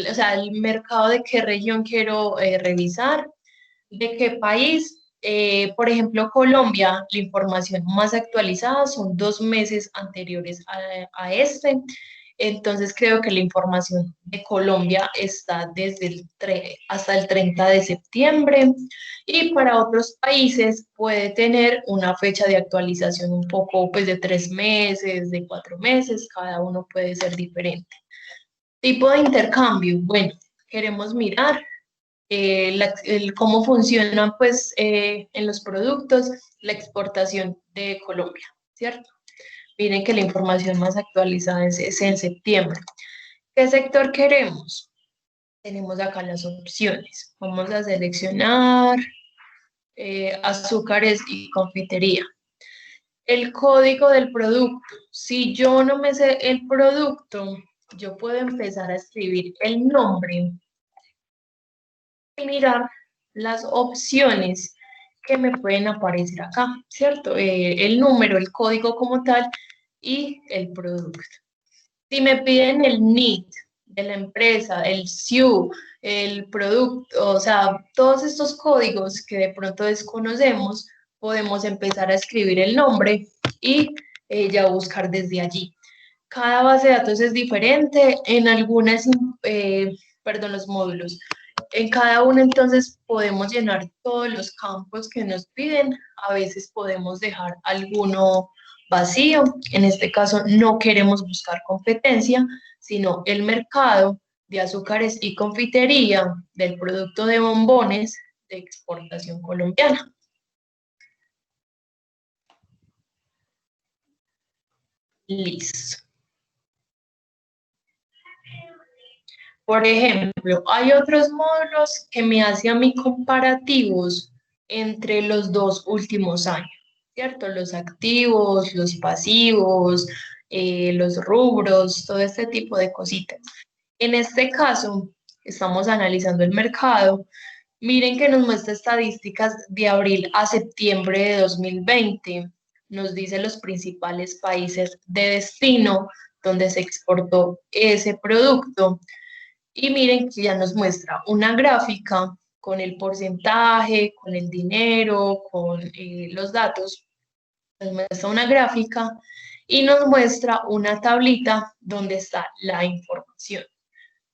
o sea, el mercado de qué región quiero revisar, de qué país. Por ejemplo, Colombia, la información más actualizada son 2 meses anteriores a este. Entonces creo que la información de Colombia está desde hasta el 30 de septiembre y para otros países puede tener una fecha de actualización un poco pues de 3 meses, de 4 meses, cada uno puede ser diferente. Tipo de intercambio, bueno, queremos mirar cómo funciona pues en los productos la exportación de Colombia, ¿cierto? Miren que la información más actualizada es en septiembre. ¿Qué sector queremos? Tenemos acá las opciones. Vamos a seleccionar azúcares y confitería. El código del producto. Si yo no me sé el producto, yo puedo empezar a escribir el nombre y mirar las opciones que me pueden aparecer acá, ¿cierto? El número, el código como tal y el producto. Si me piden el NIT de la empresa, el SIU, el producto, o sea, todos estos códigos que de pronto desconocemos, podemos empezar a escribir el nombre y ya buscar desde allí. Cada base de datos es diferente, en algunas, perdón, los módulos. En cada uno entonces podemos llenar todos los campos que nos piden, a veces podemos dejar alguno vacío, en este caso no queremos buscar competencia, sino el mercado de azúcares y confitería del producto de bombones de exportación colombiana. Listo. Por ejemplo, hay otros módulos que me hacen a mí comparativos entre los 2 últimos años, ¿cierto? Los activos, los pasivos, los rubros, todo este tipo de cositas. En este caso, estamos analizando el mercado. Miren que nos muestra estadísticas de abril a septiembre de 2020. Nos dice los principales países de destino donde se exportó ese producto. Y miren que ya nos muestra una gráfica con el porcentaje, con el dinero, con los datos. Nos muestra una gráfica y nos muestra una tablita donde está la información.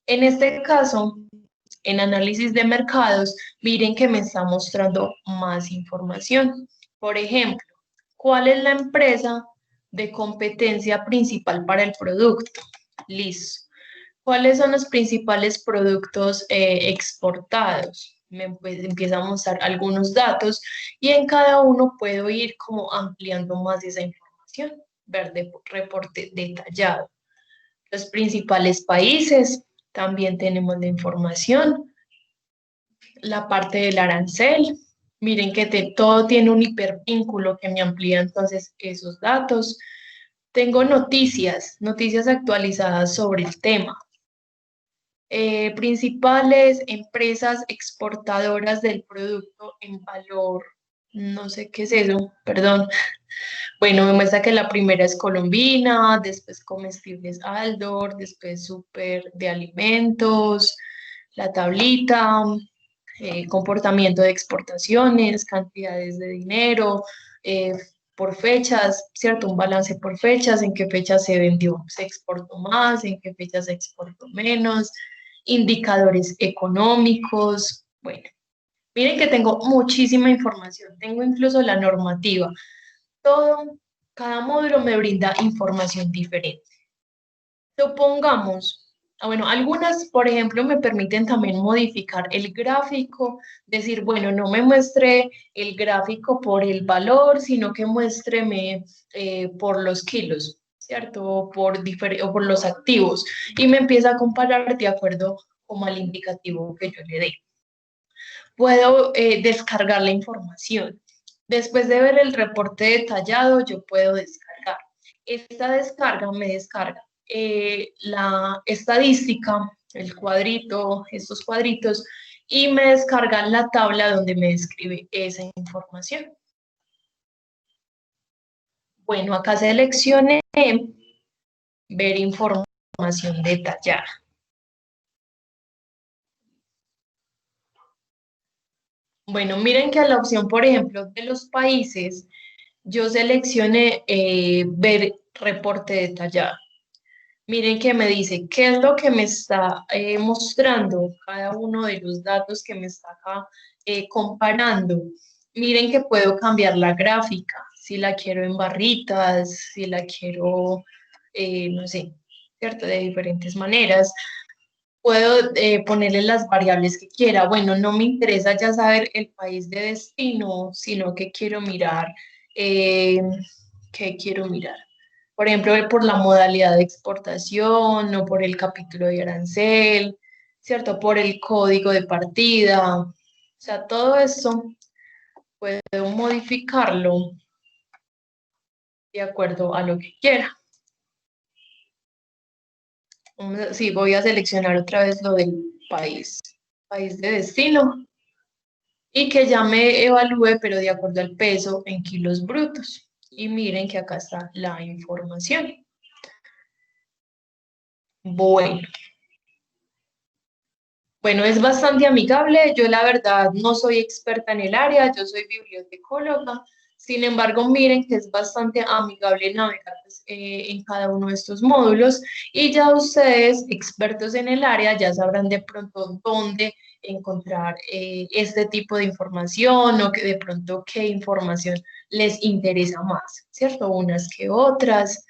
En este caso, en análisis de mercados, miren que me está mostrando más información. Por ejemplo, ¿cuál es la empresa de competencia principal para el producto? Listo. ¿Cuáles son los principales productos exportados? Pues, empieza a mostrar algunos datos y en cada uno puedo ir como ampliando más esa información, ver reporte detallado. Los principales países, también tenemos la información, la parte del arancel. Miren que todo tiene un hipervínculo que me amplía entonces esos datos. Tengo noticias actualizadas sobre el tema. Principales empresas exportadoras del producto en valor, no sé qué es eso, perdón. Bueno, me muestra que la primera es Colombina, después Comestibles Aldor, después Super de Alimentos, la tablita, comportamiento de exportaciones, cantidades de dinero, por fechas, ¿cierto? Un balance por fechas, en qué fecha se vendió, se exportó más, en qué fecha se exportó menos, indicadores económicos. Bueno, miren que tengo muchísima información, tengo incluso la normativa. Cada módulo me brinda información diferente. Supongamos, bueno, algunas, por ejemplo, me permiten también modificar el gráfico, decir, bueno, no me muestre el gráfico por el valor, sino que muéstreme por los kilos, ¿cierto? O por los activos, y me empieza a comparar de acuerdo como al indicativo que yo le dé. Puedo descargar la información. Después de ver el reporte detallado, yo puedo descargar. Esta descarga me descarga la estadística, el cuadrito, estos cuadritos, y me descarga la tabla donde me describe esa información. Bueno, acá seleccioné ver información detallada. Bueno, miren que a la opción, por ejemplo, de los países, yo seleccioné ver reporte detallado. Miren que me dice qué es lo que me está mostrando cada uno de los datos que me está acá comparando. Miren que puedo cambiar la gráfica, si la quiero en barritas, si la quiero, no sé, ¿cierto? De diferentes maneras. Puedo ponerle las variables que quiera. Bueno, no me interesa ya saber el país de destino, sino que quiero mirar, eh, ¿qué quiero mirar? Por ejemplo, por la modalidad de exportación o por el capítulo de arancel, ¿cierto? Por el código de partida. O sea, todo eso puedo modificarlo de acuerdo a lo que quiera. Sí, voy a seleccionar otra vez lo del país de destino. Y que ya me evalúe, pero de acuerdo al peso en kilos brutos. Y miren que acá está la información. Bueno, bueno, es bastante amigable. Yo la verdad no soy experta en el área, yo soy bibliotecóloga. Sin embargo, miren que es bastante amigable navegar pues, en cada uno de estos módulos y ya ustedes, expertos en el área, ya sabrán de pronto dónde encontrar este tipo de información o que de pronto qué información les interesa más, ¿cierto? Unas que otras.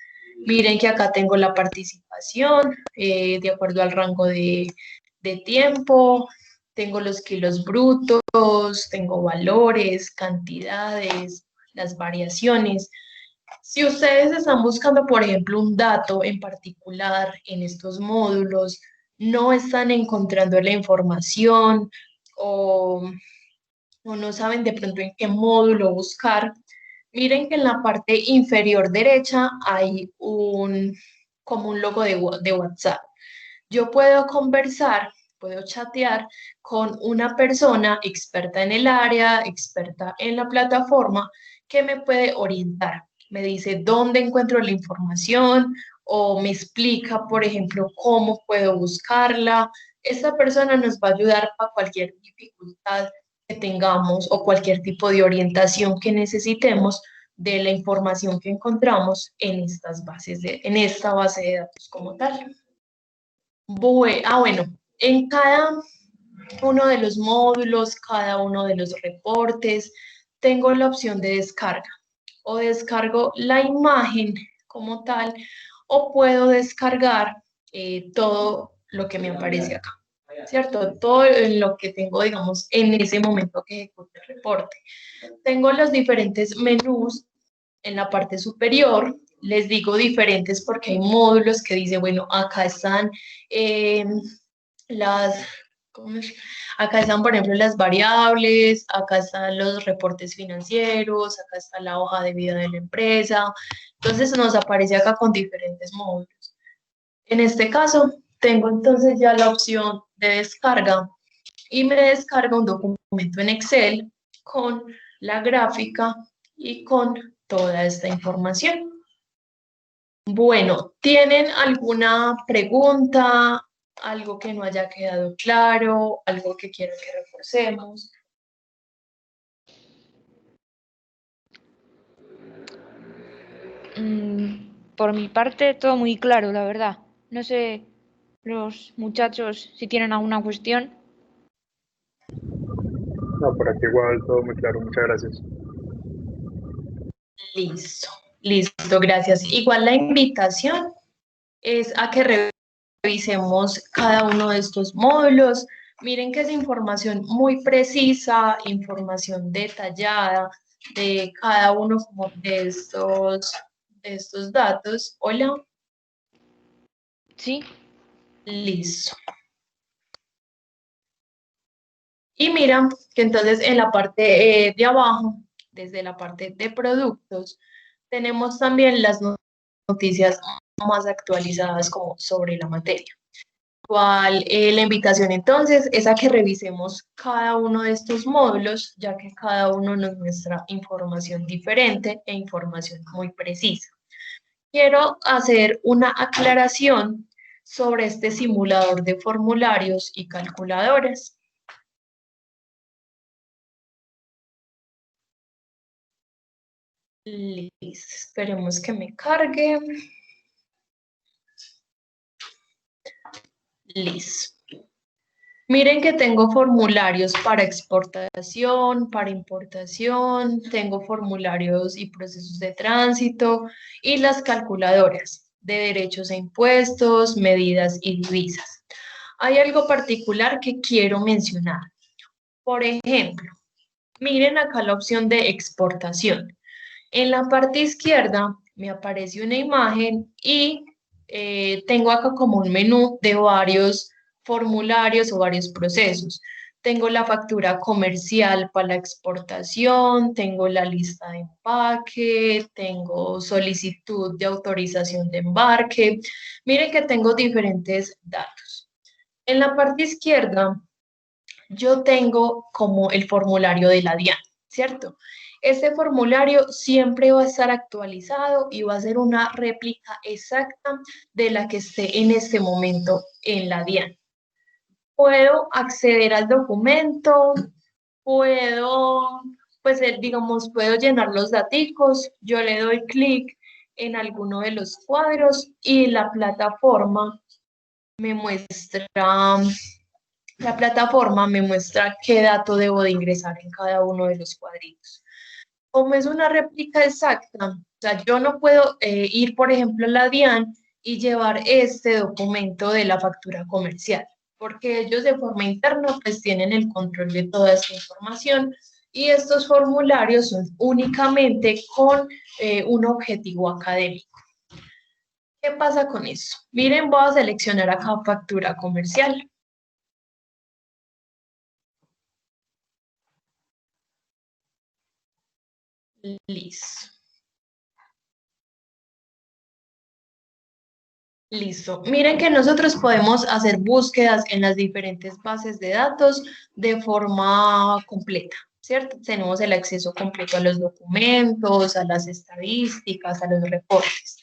Miren que acá tengo la participación de acuerdo al rango de tiempo, tengo los kilos brutos, tengo valores, cantidades, las variaciones. Si ustedes están buscando, por ejemplo, un dato en particular en estos módulos, no están encontrando la información o, o no saben de pronto en qué módulo buscar, miren que en la parte inferior derecha hay como un logo de WhatsApp. Yo puedo conversar, puedo chatear con una persona experta en el área, experta en la plataforma, que me puede orientar. Me dice dónde encuentro la información o me explica, por ejemplo, cómo puedo buscarla. Esta persona nos va a ayudar a cualquier dificultad que tengamos o cualquier tipo de orientación que necesitemos de la información que encontramos en estas en esta base de datos como tal. Bueno, en cada uno de los módulos, cada uno de los reportes, tengo la opción de descarga. O descargo la imagen como tal, o puedo descargar todo lo que me aparece acá, ¿cierto? Todo lo que tengo, digamos, en ese momento que ejecuto el reporte. Tengo los diferentes menús en la parte superior, les digo diferentes porque hay módulos que dice, bueno, acá están eh, las, ¿cómo es? Acá están, por ejemplo, las variables, acá están los reportes financieros, acá está la hoja de vida de la empresa. Entonces nos aparece acá con diferentes módulos. En este caso, tengo entonces ya la opción de descarga y me descarga un documento en Excel con la gráfica y con toda esta información. Bueno, ¿tienen alguna pregunta, algo que no haya quedado claro, algo que quieran que reforcemos? Por mi parte, todo muy claro, la verdad. No sé, los muchachos, si tienen alguna cuestión. No, por aquí igual todo muy claro, muchas gracias. Listo, listo, gracias. Igual la invitación es a que revisemos cada uno de estos módulos. Miren que es información muy precisa, información detallada de cada uno como de estos datos. Hola, Sí, listo. Y mira que entonces en la parte de abajo, desde la parte de productos, tenemos también las noticias más actualizadas como sobre la materia. La invitación entonces es a que revisemos cada uno de estos módulos, ya que cada uno nos muestra información diferente e información muy precisa. Quiero hacer una aclaración sobre este simulador de formularios y calculadores. Listo, esperemos que me cargue. Listo. Miren que tengo formularios para exportación, para importación, tengo formularios y procesos de tránsito y las calculadoras de derechos e impuestos, medidas y divisas. Hay algo particular que quiero mencionar. Por ejemplo, miren acá la opción de exportación. En la parte izquierda me aparece una imagen y tengo acá como un menú de varios formularios o varios procesos. Tengo la factura comercial para la exportación, tengo la lista de empaque, tengo solicitud de autorización de embarque. Miren que tengo diferentes datos. En la parte izquierda yo tengo como el formulario de la DIAN, ¿cierto? Este formulario siempre va a estar actualizado y va a ser una réplica exacta de la que esté en este momento en la DIAN. Puedo acceder al documento, puedo, pues digamos, puedo llenar los daticos, yo le doy clic en alguno de los cuadros y la plataforma me muestra qué dato debo de ingresar en cada uno de los cuadritos. Como es una réplica exacta, o sea, yo no puedo ir, por ejemplo, a la DIAN y llevar este documento de la factura comercial, porque ellos de forma interna pues tienen el control de toda esta información y estos formularios son únicamente con un objetivo académico. ¿Qué pasa con eso? Miren, voy a seleccionar acá factura comercial. Listo. Listo. Miren que nosotros podemos hacer búsquedas en las diferentes bases de datos de forma completa, ¿cierto? Tenemos el acceso completo a los documentos, a las estadísticas, a los reportes.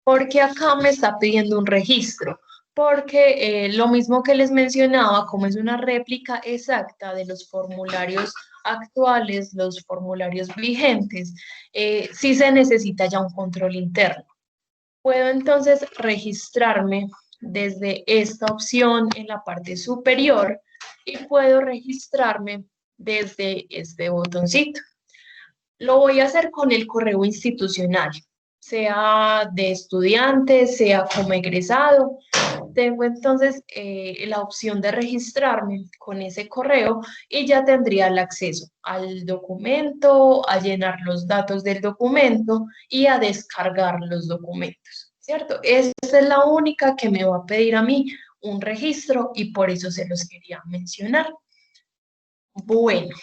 Porque acá me está pidiendo un registro, porque lo mismo que les mencionaba, como es una réplica exacta de los formularios actuales, los formularios vigentes, sí se necesita ya un control interno. Puedo entonces registrarme desde esta opción en la parte superior y puedo registrarme desde este botoncito. Lo voy a hacer con el correo institucional, sea de estudiante, sea como egresado. Tengo entonces la opción de registrarme con ese correo y ya tendría el acceso al documento, a llenar los datos del documento y a descargar los documentos, ¿cierto? Esta es la única que me va a pedir a mí un registro y por eso se los quería mencionar. Bueno.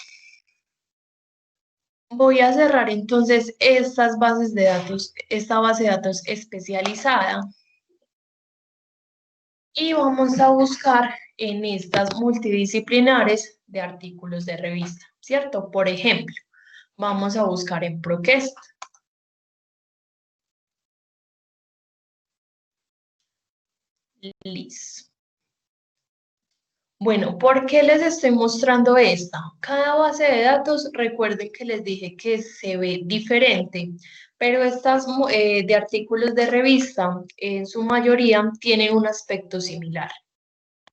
Voy a cerrar entonces estas bases de datos, esta base de datos especializada y vamos a buscar en estas multidisciplinares de artículos de revista, ¿cierto? Por ejemplo, vamos a buscar en ProQuest. Listo. Bueno, ¿por qué les estoy mostrando esta? Cada base de datos, recuerden que les dije que se ve diferente, pero estas de artículos de revista, en su mayoría, tienen un aspecto similar.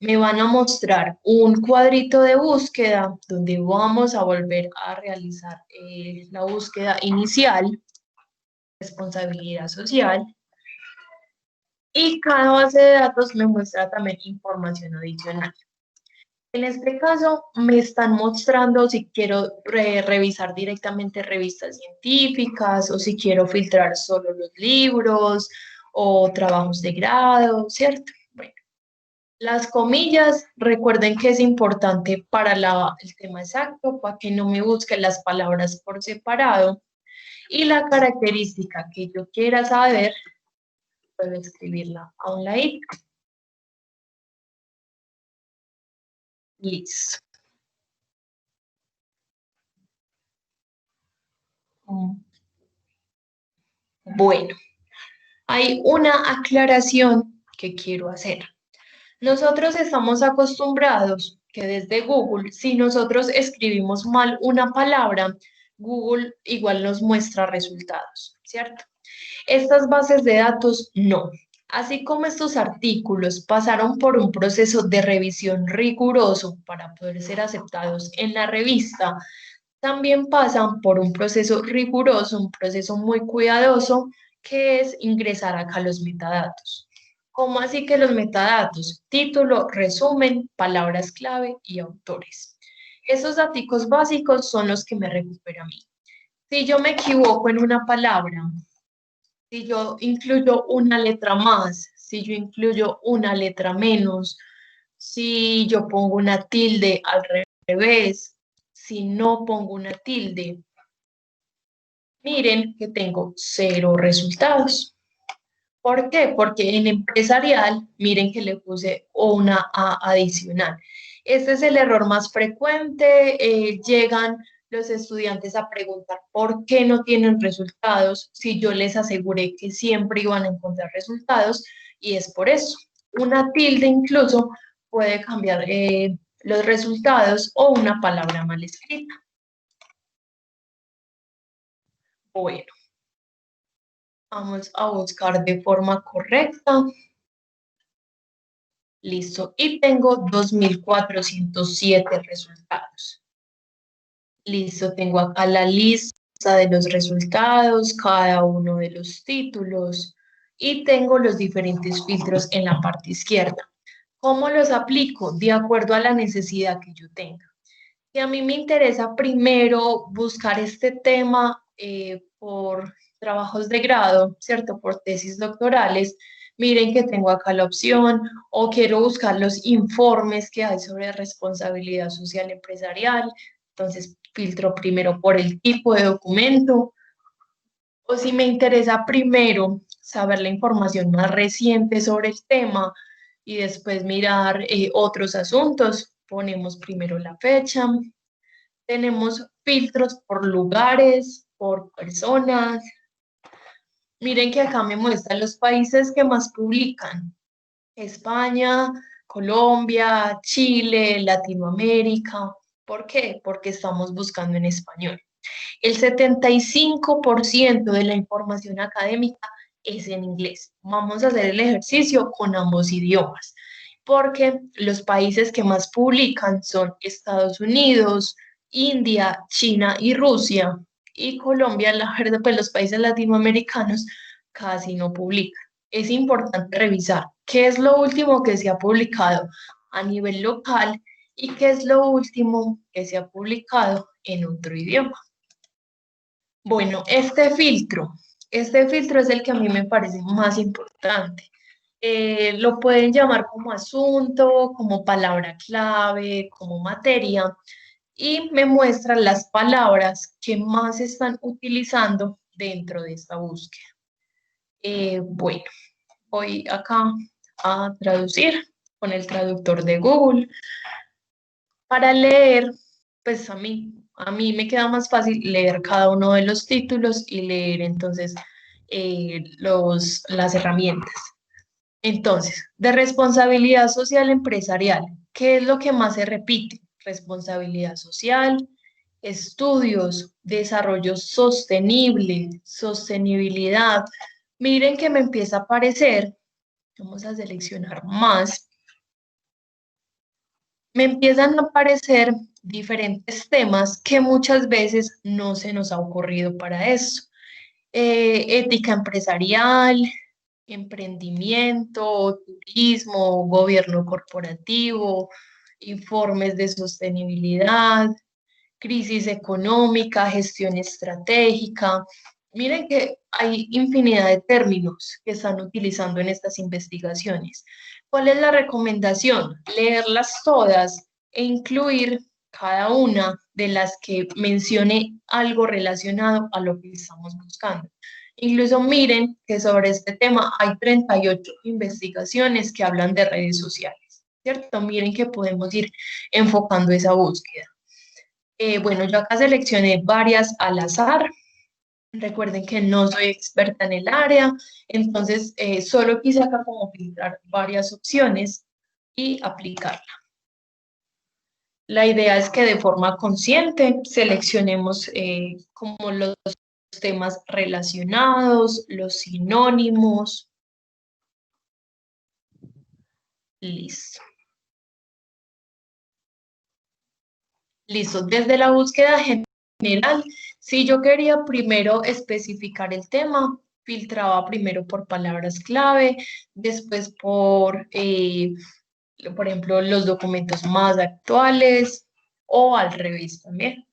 Me van a mostrar un cuadrito de búsqueda donde vamos a volver a realizar la búsqueda inicial, responsabilidad social, y cada base de datos me muestra también información adicional. En este caso, me están mostrando si quiero revisar directamente revistas científicas o si quiero filtrar solo los libros o trabajos de grado, ¿cierto? Bueno, las comillas, recuerden que es importante para el tema exacto, para que no me busque las palabras por separado. Y la característica que yo quiera saber, puedo escribirla a un ladito. Listo. Bueno, hay una aclaración que quiero hacer. Nosotros estamos acostumbrados que desde Google, si nosotros escribimos mal una palabra, Google igual nos muestra resultados, ¿cierto? Estas bases de datos no. Así como estos artículos pasaron por un proceso de revisión riguroso para poder ser aceptados en la revista, también pasan por un proceso riguroso, un proceso muy cuidadoso, que es ingresar acá los metadatos. ¿Cómo así que los metadatos? Título, resumen, palabras clave y autores. Esos datos básicos son los que me recupera a mí. Si yo me equivoco en una palabra, si yo incluyo una letra más, si yo incluyo una letra menos, si yo pongo una tilde al revés, si no pongo una tilde, miren que tengo 0 resultados. ¿Por qué? Porque en empresarial, miren que le puse una A adicional. Este es el error más frecuente. Llegan los estudiantes a preguntar por qué no tienen resultados, si yo les aseguré que siempre iban a encontrar resultados, y es por eso. Una tilde incluso puede cambiar los resultados o una palabra mal escrita. Bueno, vamos a buscar de forma correcta. Listo. Y tengo 2.407 resultados. Listo. Tengo acá la lista de los resultados, cada uno de los títulos y tengo los diferentes filtros en la parte izquierda. ¿Cómo los aplico? De acuerdo a la necesidad que yo tenga. Si a mí me interesa primero buscar este tema por trabajos de grado, ¿cierto? Por tesis doctorales, miren que tengo acá la opción, o quiero buscar los informes que hay sobre responsabilidad social empresarial, entonces filtro primero por el tipo de documento, o si me interesa primero saber la información más reciente sobre el tema y después mirar otros asuntos, ponemos primero la fecha. Tenemos filtros por lugares, por personas. Miren que acá me muestran los países que más publican. España, Colombia, Chile, Latinoamérica. ¿Por qué? Porque estamos buscando en español. El 75% de la información académica es en inglés. Vamos a hacer el ejercicio con ambos idiomas, porque los países que más publican son Estados Unidos, India, China y Rusia. Y Colombia, la verdad, pues los países latinoamericanos casi no publican. Es importante revisar qué es lo último que se ha publicado a nivel local y qué es lo último que se ha publicado en otro idioma. Bueno, este filtro es el que a mí me parece más importante. Lo pueden llamar como asunto, como palabra clave, como materia, y me muestran las palabras que más se están utilizando dentro de esta búsqueda. Bueno, voy acá a traducir con el traductor de Google. Para leer, pues a mí me queda más fácil leer cada uno de los títulos y leer entonces las herramientas. Entonces, de responsabilidad social empresarial, ¿qué es lo que más se repite? Responsabilidad social, estudios, desarrollo sostenible, sostenibilidad. Miren que me empieza a aparecer, vamos a seleccionar más, me empiezan a aparecer diferentes temas que muchas veces no se nos ha ocurrido para eso. Ética empresarial, emprendimiento, turismo, gobierno corporativo, informes de sostenibilidad, crisis económica, gestión estratégica. Miren que hay infinidad de términos que están utilizando en estas investigaciones. ¿Cuál es la recomendación? Leerlas todas e incluir cada una de las que mencione algo relacionado a lo que estamos buscando. Incluso miren que sobre este tema hay 38 investigaciones que hablan de redes sociales, ¿cierto? Miren que podemos ir enfocando esa búsqueda. Bueno, yo acá seleccioné varias al azar. Recuerden que no soy experta en el área, entonces solo quise acá como filtrar varias opciones y aplicarla. La idea es que de forma consciente seleccionemos como los temas relacionados, los sinónimos. Listo. Listo. Desde la búsqueda general, si yo quería primero especificar el tema, filtraba primero por palabras clave, después por ejemplo, los documentos más actuales o al revés también.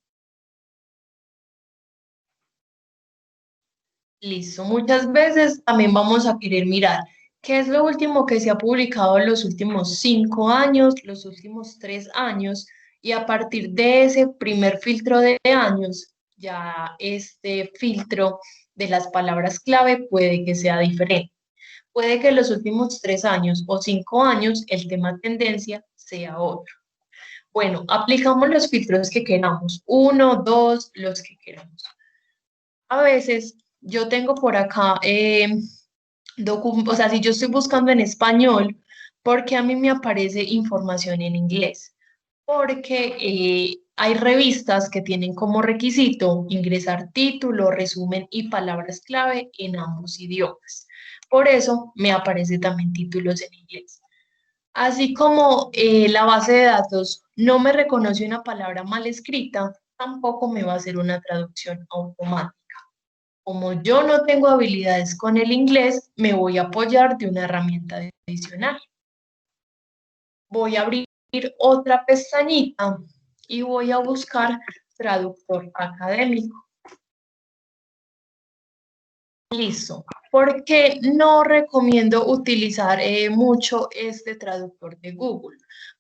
Listo. Muchas veces también vamos a querer mirar qué es lo último que se ha publicado en los últimos 5 años, los últimos 3 años, y a partir de ese primer filtro de años, ya este filtro de las palabras clave puede que sea diferente. Puede que en los últimos 3 años o 5 años el tema tendencia sea otro. Bueno, aplicamos los filtros que queramos, 1, 2, los que queramos. A veces yo tengo por acá, o sea, si yo estoy buscando en español, porque a mí me aparece información en inglés, porque hay revistas que tienen como requisito ingresar título, resumen y palabras clave en ambos idiomas. Por eso me aparece también títulos en inglés. Así como la base de datos no me reconoce una palabra mal escrita, tampoco me va a hacer una traducción automática. Como yo no tengo habilidades con el inglés, me voy a apoyar de una herramienta adicional. Voy a abrir otra pestañita y voy a buscar traductor académico. Listo. ¿Por qué no recomiendo utilizar mucho este traductor de Google?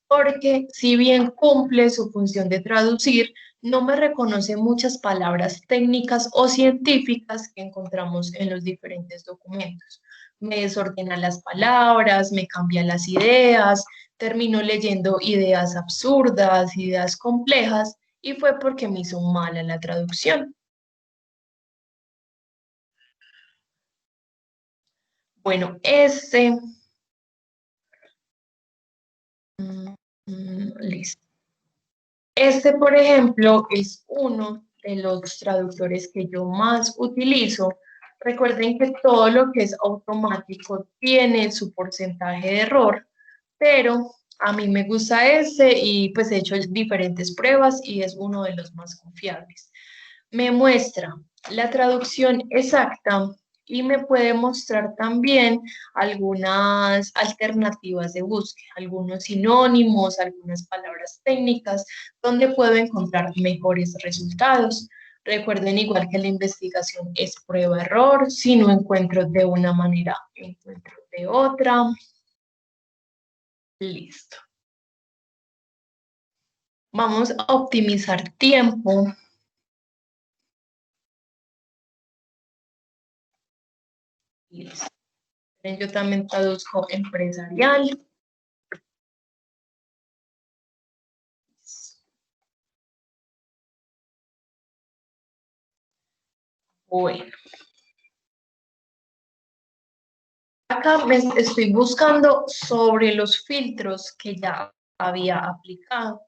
Porque si bien cumple su función de traducir, no me reconoce muchas palabras técnicas o científicas que encontramos en los diferentes documentos. Me desordena las palabras, me cambia las ideas, termino leyendo ideas absurdas, ideas complejas, y fue porque me hizo mala la traducción. Bueno, listo. Este, por ejemplo, es uno de los traductores que yo más utilizo. Recuerden que todo lo que es automático tiene su porcentaje de error, pero a mí me gusta este y pues he hecho diferentes pruebas y es uno de los más confiables. Me muestra la traducción exacta y me puede mostrar también algunas alternativas de búsqueda, algunos sinónimos, algunas palabras técnicas, donde puedo encontrar mejores resultados. Recuerden, igual que la investigación es prueba-error, si no encuentro de una manera, encuentro de otra. Listo. Vamos a optimizar tiempo. Listo. Yo también traduzco empresarial. Bueno. Acá me estoy buscando sobre los filtros que ya había aplicado.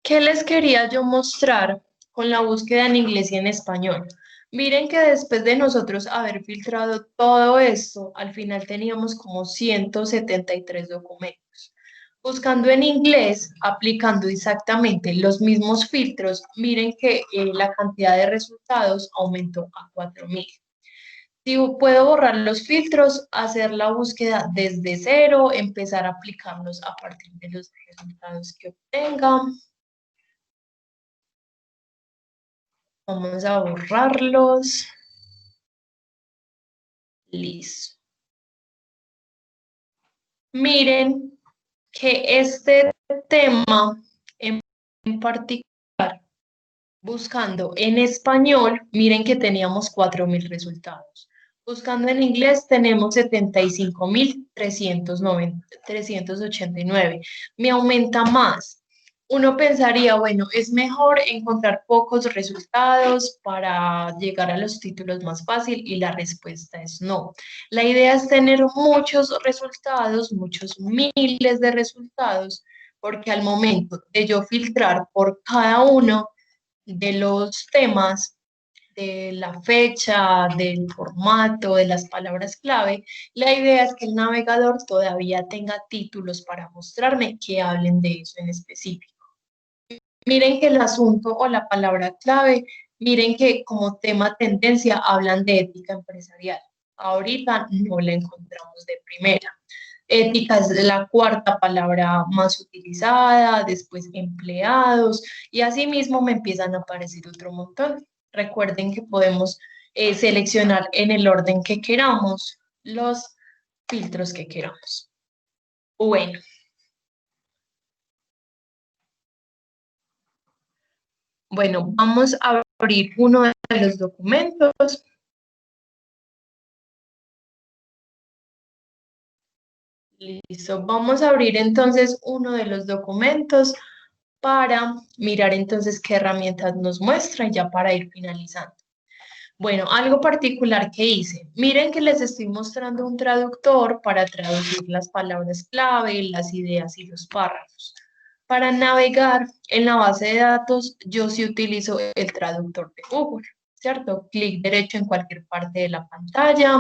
¿Qué les quería yo mostrar con la búsqueda en inglés y en español? Miren que después de nosotros haber filtrado todo esto, al final teníamos como 173 documentos. Buscando en inglés, aplicando exactamente los mismos filtros, miren que la cantidad de resultados aumentó a 4000. Si puedo borrar los filtros, hacer la búsqueda desde cero, empezar a aplicarlos a partir de los resultados que obtenga. Vamos a borrarlos. Listo. Miren que este tema en particular, buscando en español, miren que teníamos 4000 resultados. Buscando en inglés tenemos 75.389. Me aumenta más uno pensaría, bueno, es mejor encontrar pocos resultados para llegar a los títulos más fácil y la respuesta es no. La idea es tener muchos resultados, muchos miles de resultados, porque al momento de yo filtrar por cada uno de los temas, de la fecha, del formato, de las palabras clave, la idea es que el navegador todavía tenga títulos para mostrarme que hablen de eso en específico. Miren que el asunto o la palabra clave, miren que como tema tendencia hablan de ética empresarial. Ahorita no la encontramos de primera. Ética es la cuarta palabra más utilizada, después empleados, y así mismo me empiezan a aparecer otro montón. Recuerden que podemos seleccionar en el orden que queramos los filtros que queramos. Bueno. Bueno, vamos a abrir uno de los documentos. Listo, vamos a abrir entonces uno de los documentos para mirar entonces qué herramientas nos muestra ya para ir finalizando. Bueno, algo particular que hice. Miren que les estoy mostrando un traductor para traducir las palabras clave, las ideas y los párrafos. Para navegar en la base de datos, yo sí utilizo el traductor de Google, ¿cierto? Clic derecho en cualquier parte de la pantalla,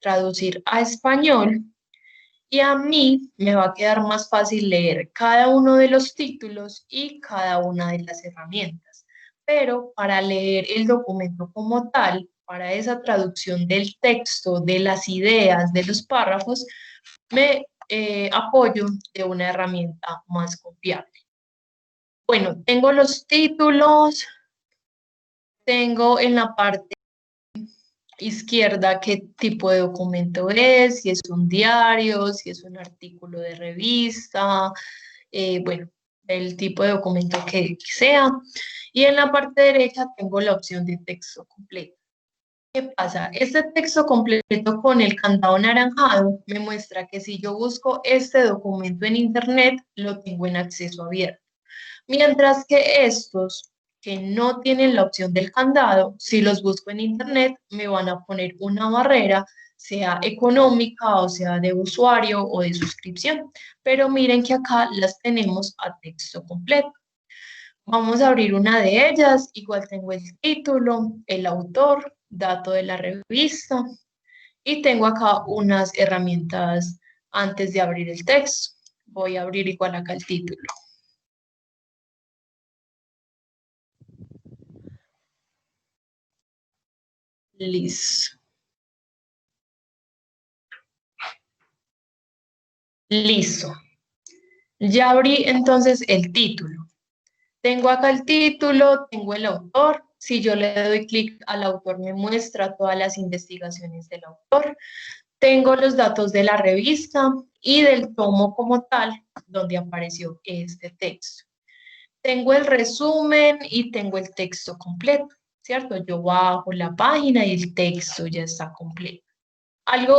traducir a español. Y a mí me va a quedar más fácil leer cada uno de los títulos y cada una de las herramientas. Pero para leer el documento como tal, para esa traducción del texto, de las ideas, de los párrafos, me apoyo de una herramienta más confiable. Bueno, tengo los títulos, tengo en la parte izquierda qué tipo de documento es, si es un diario, si es un artículo de revista, bueno, el tipo de documento que sea. Y en la parte derecha tengo la opción de texto completo. ¿Qué pasa? Este texto completo con el candado anaranjado me muestra que si yo busco este documento en internet, lo tengo en acceso abierto. Mientras que estos que no tienen la opción del candado, si los busco en internet, me van a poner una barrera, sea económica o sea de usuario o de suscripción. Pero miren que acá las tenemos a texto completo. Vamos a abrir una de ellas, igual tengo el título, el autor, dato de la revista y tengo acá unas herramientas antes de abrir el texto. Voy a abrir igual acá el título. Listo. Listo. Ya abrí entonces el título. Tengo acá el título, tengo el autor. Si yo le doy clic al autor, me muestra todas las investigaciones del autor. Tengo los datos de la revista y del tomo como tal, donde apareció este texto. Tengo el resumen y tengo el texto completo, ¿cierto? Yo bajo la página y el texto ya está completo.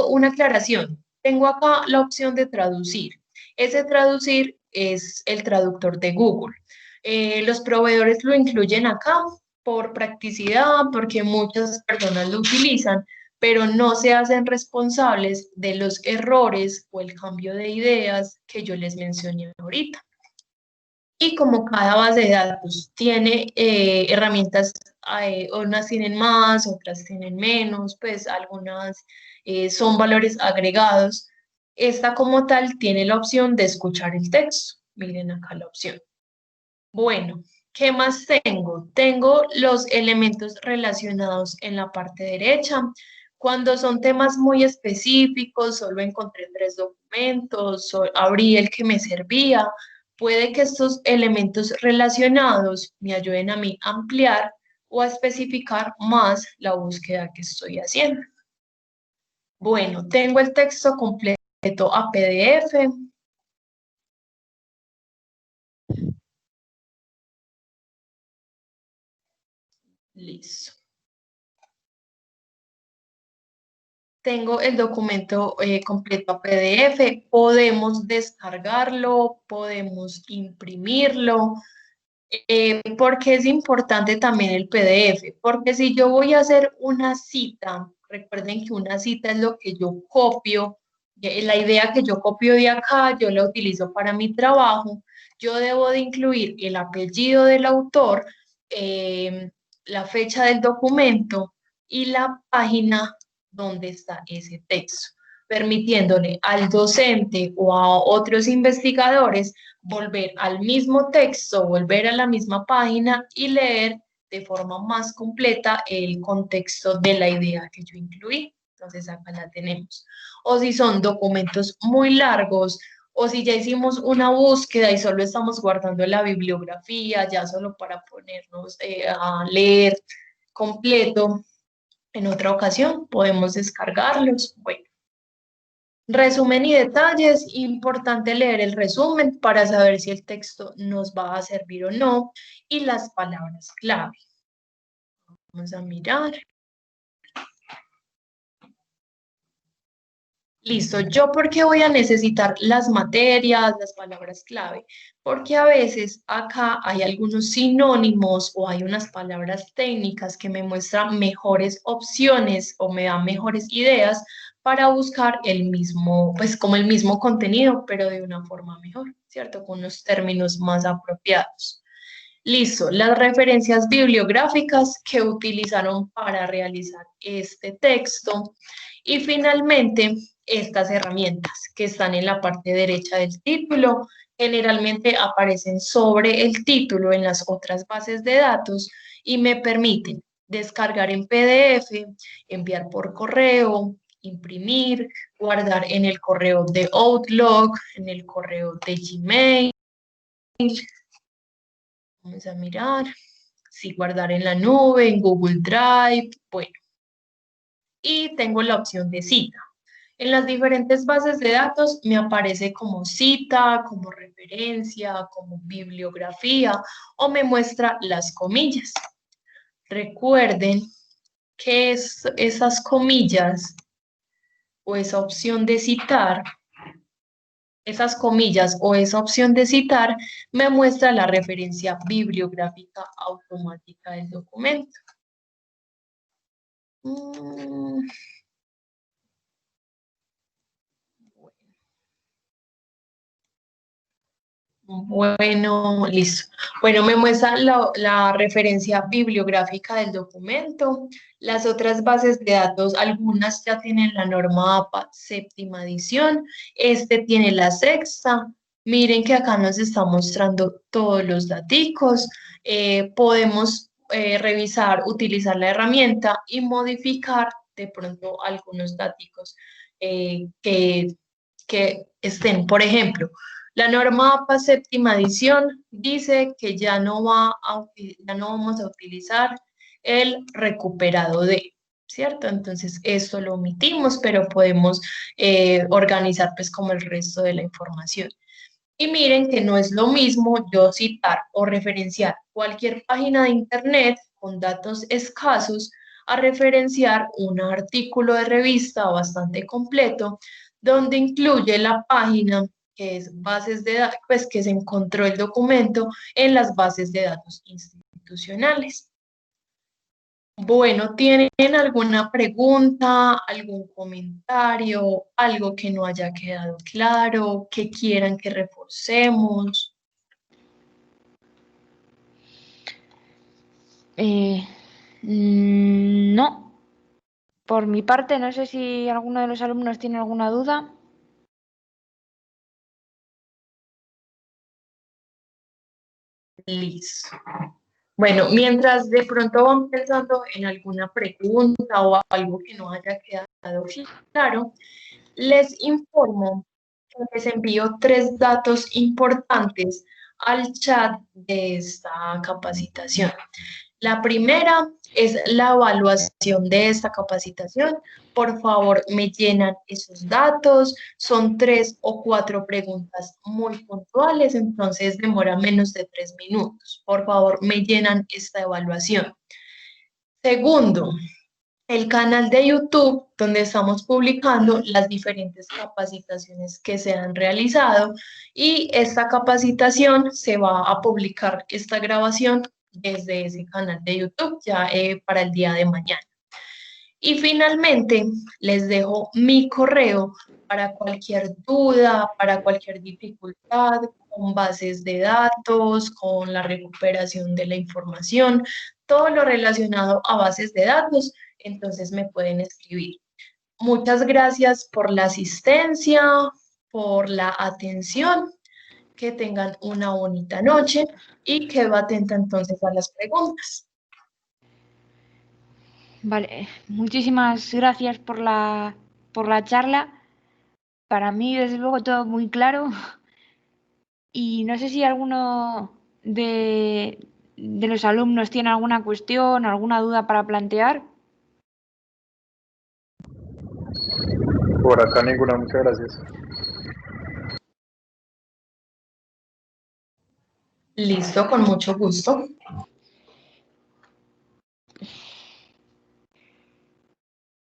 Una aclaración. Tengo acá la opción de traducir. Ese traducir es el traductor de Google. Los proveedores lo incluyen acá por practicidad, porque muchas personas lo utilizan, pero no se hacen responsables de los errores o el cambio de ideas que yo les mencioné ahorita. Y como cada base de datos tiene herramientas, unas tienen más, otras tienen menos, pues algunas son valores agregados. Esta como tal tiene la opción de escuchar el texto. Miren acá la opción. Bueno, ¿qué más tengo? Tengo los elementos relacionados en la parte derecha. Cuando son temas muy específicos, solo encontré 3 documentos, abrí el que me servía. Puede que estos elementos relacionados me ayuden a mí a ampliar o a especificar más la búsqueda que estoy haciendo. Bueno, tengo el texto completo a PDF. Listo. tengo el documento completo a PDF, podemos descargarlo, podemos imprimirlo. ¿Por qué es importante también el PDF? Porque si yo voy a hacer una cita, recuerden que una cita es lo que yo copio, la idea que yo copio de acá, yo la utilizo para mi trabajo, yo debo de incluir el apellido del autor, eh, la fecha del documento y la página donde está ese texto, permitiéndole al docente o a otros investigadores volver al mismo texto, volver a la misma página y leer de forma más completa el contexto de la idea que yo incluí. Entonces acá la tenemos. O si son documentos muy largos, o si ya hicimos una búsqueda y solo estamos guardando la bibliografía, ya solo para ponernos a leer completo, en otra ocasión podemos descargarlos. Bueno. Resumen y detalles, importante leer el resumen para saber si el texto nos va a servir o no y las palabras clave. Vamos a mirar. Listo, ¿yo por qué voy a necesitar las materias, las palabras clave? Porque a veces acá hay algunos sinónimos o hay unas palabras técnicas que me muestran mejores opciones o me dan mejores ideas para buscar el mismo, pues como el mismo contenido, pero de una forma mejor, ¿cierto? Con unos términos más apropiados. Listo, las referencias bibliográficas que utilizaron para realizar este texto y finalmente estas herramientas que están en la parte derecha del título, generalmente aparecen sobre el título en las otras bases de datos y me permiten descargar en PDF, enviar por correo, imprimir, guardar en el correo de Outlook, en el correo de Gmail. Vamos a mirar, si guardar en la nube, en Google Drive, bueno. Y tengo la opción de cita. En las diferentes bases de datos me aparece como cita, como referencia, como bibliografía o me muestra las comillas. Recuerden que esas comillas o esa opción de citar, esas comillas o esa opción de citar me muestra la referencia bibliográfica automática del documento. Bueno, listo. Bueno, me muestra la referencia bibliográfica del documento. Las otras bases de datos, algunas ya tienen la norma APA séptima edición. Este tiene la sexta. Miren que acá nos está mostrando todos los daticos. Podemos revisar, utilizar la herramienta y modificar de pronto algunos daticos que estén, por ejemplo. La norma APA séptima edición dice que ya no vamos a utilizar el recuperado de, ¿cierto? Entonces, esto lo omitimos, pero podemos organizar pues como el resto de la información. Y miren que no es lo mismo yo citar o referenciar cualquier página de internet con datos escasos a referenciar un artículo de revista bastante completo donde incluye la página que es bases de datos, pues que se encontró el documento en las bases de datos institucionales. Bueno, ¿tienen alguna pregunta, algún comentario, algo que no haya quedado claro, que quieran que reforcemos? No. Por mi parte, no sé si alguno de los alumnos tiene alguna duda. Listo. Bueno, mientras de pronto van pensando en alguna pregunta o algo que no haya quedado claro, les informo que les envío 3 datos importantes al chat de esta capacitación. La primera es la evaluación de esta capacitación. Por favor, me llenan esos datos. Son 3 o 4 preguntas muy puntuales, entonces demora menos de 3 minutos. Por favor, me llenan esta evaluación. Segundo, el canal de YouTube donde estamos publicando las diferentes capacitaciones que se han realizado y esta capacitación se va a publicar esta grabación desde ese canal de YouTube ya para el día de mañana. Y finalmente les dejo mi correo para cualquier duda, para cualquier dificultad con bases de datos, con la recuperación de la información, todo lo relacionado a bases de datos, entonces me pueden escribir. Muchas gracias por la asistencia, por la atención, que tengan una bonita noche y quedo atenta entonces a las preguntas. Vale, muchísimas gracias por la charla. Para mí, desde luego, todo muy claro. Y no sé si alguno de los alumnos tiene alguna cuestión, alguna duda para plantear. Por acá ninguna, muchas gracias. Listo, con mucho gusto.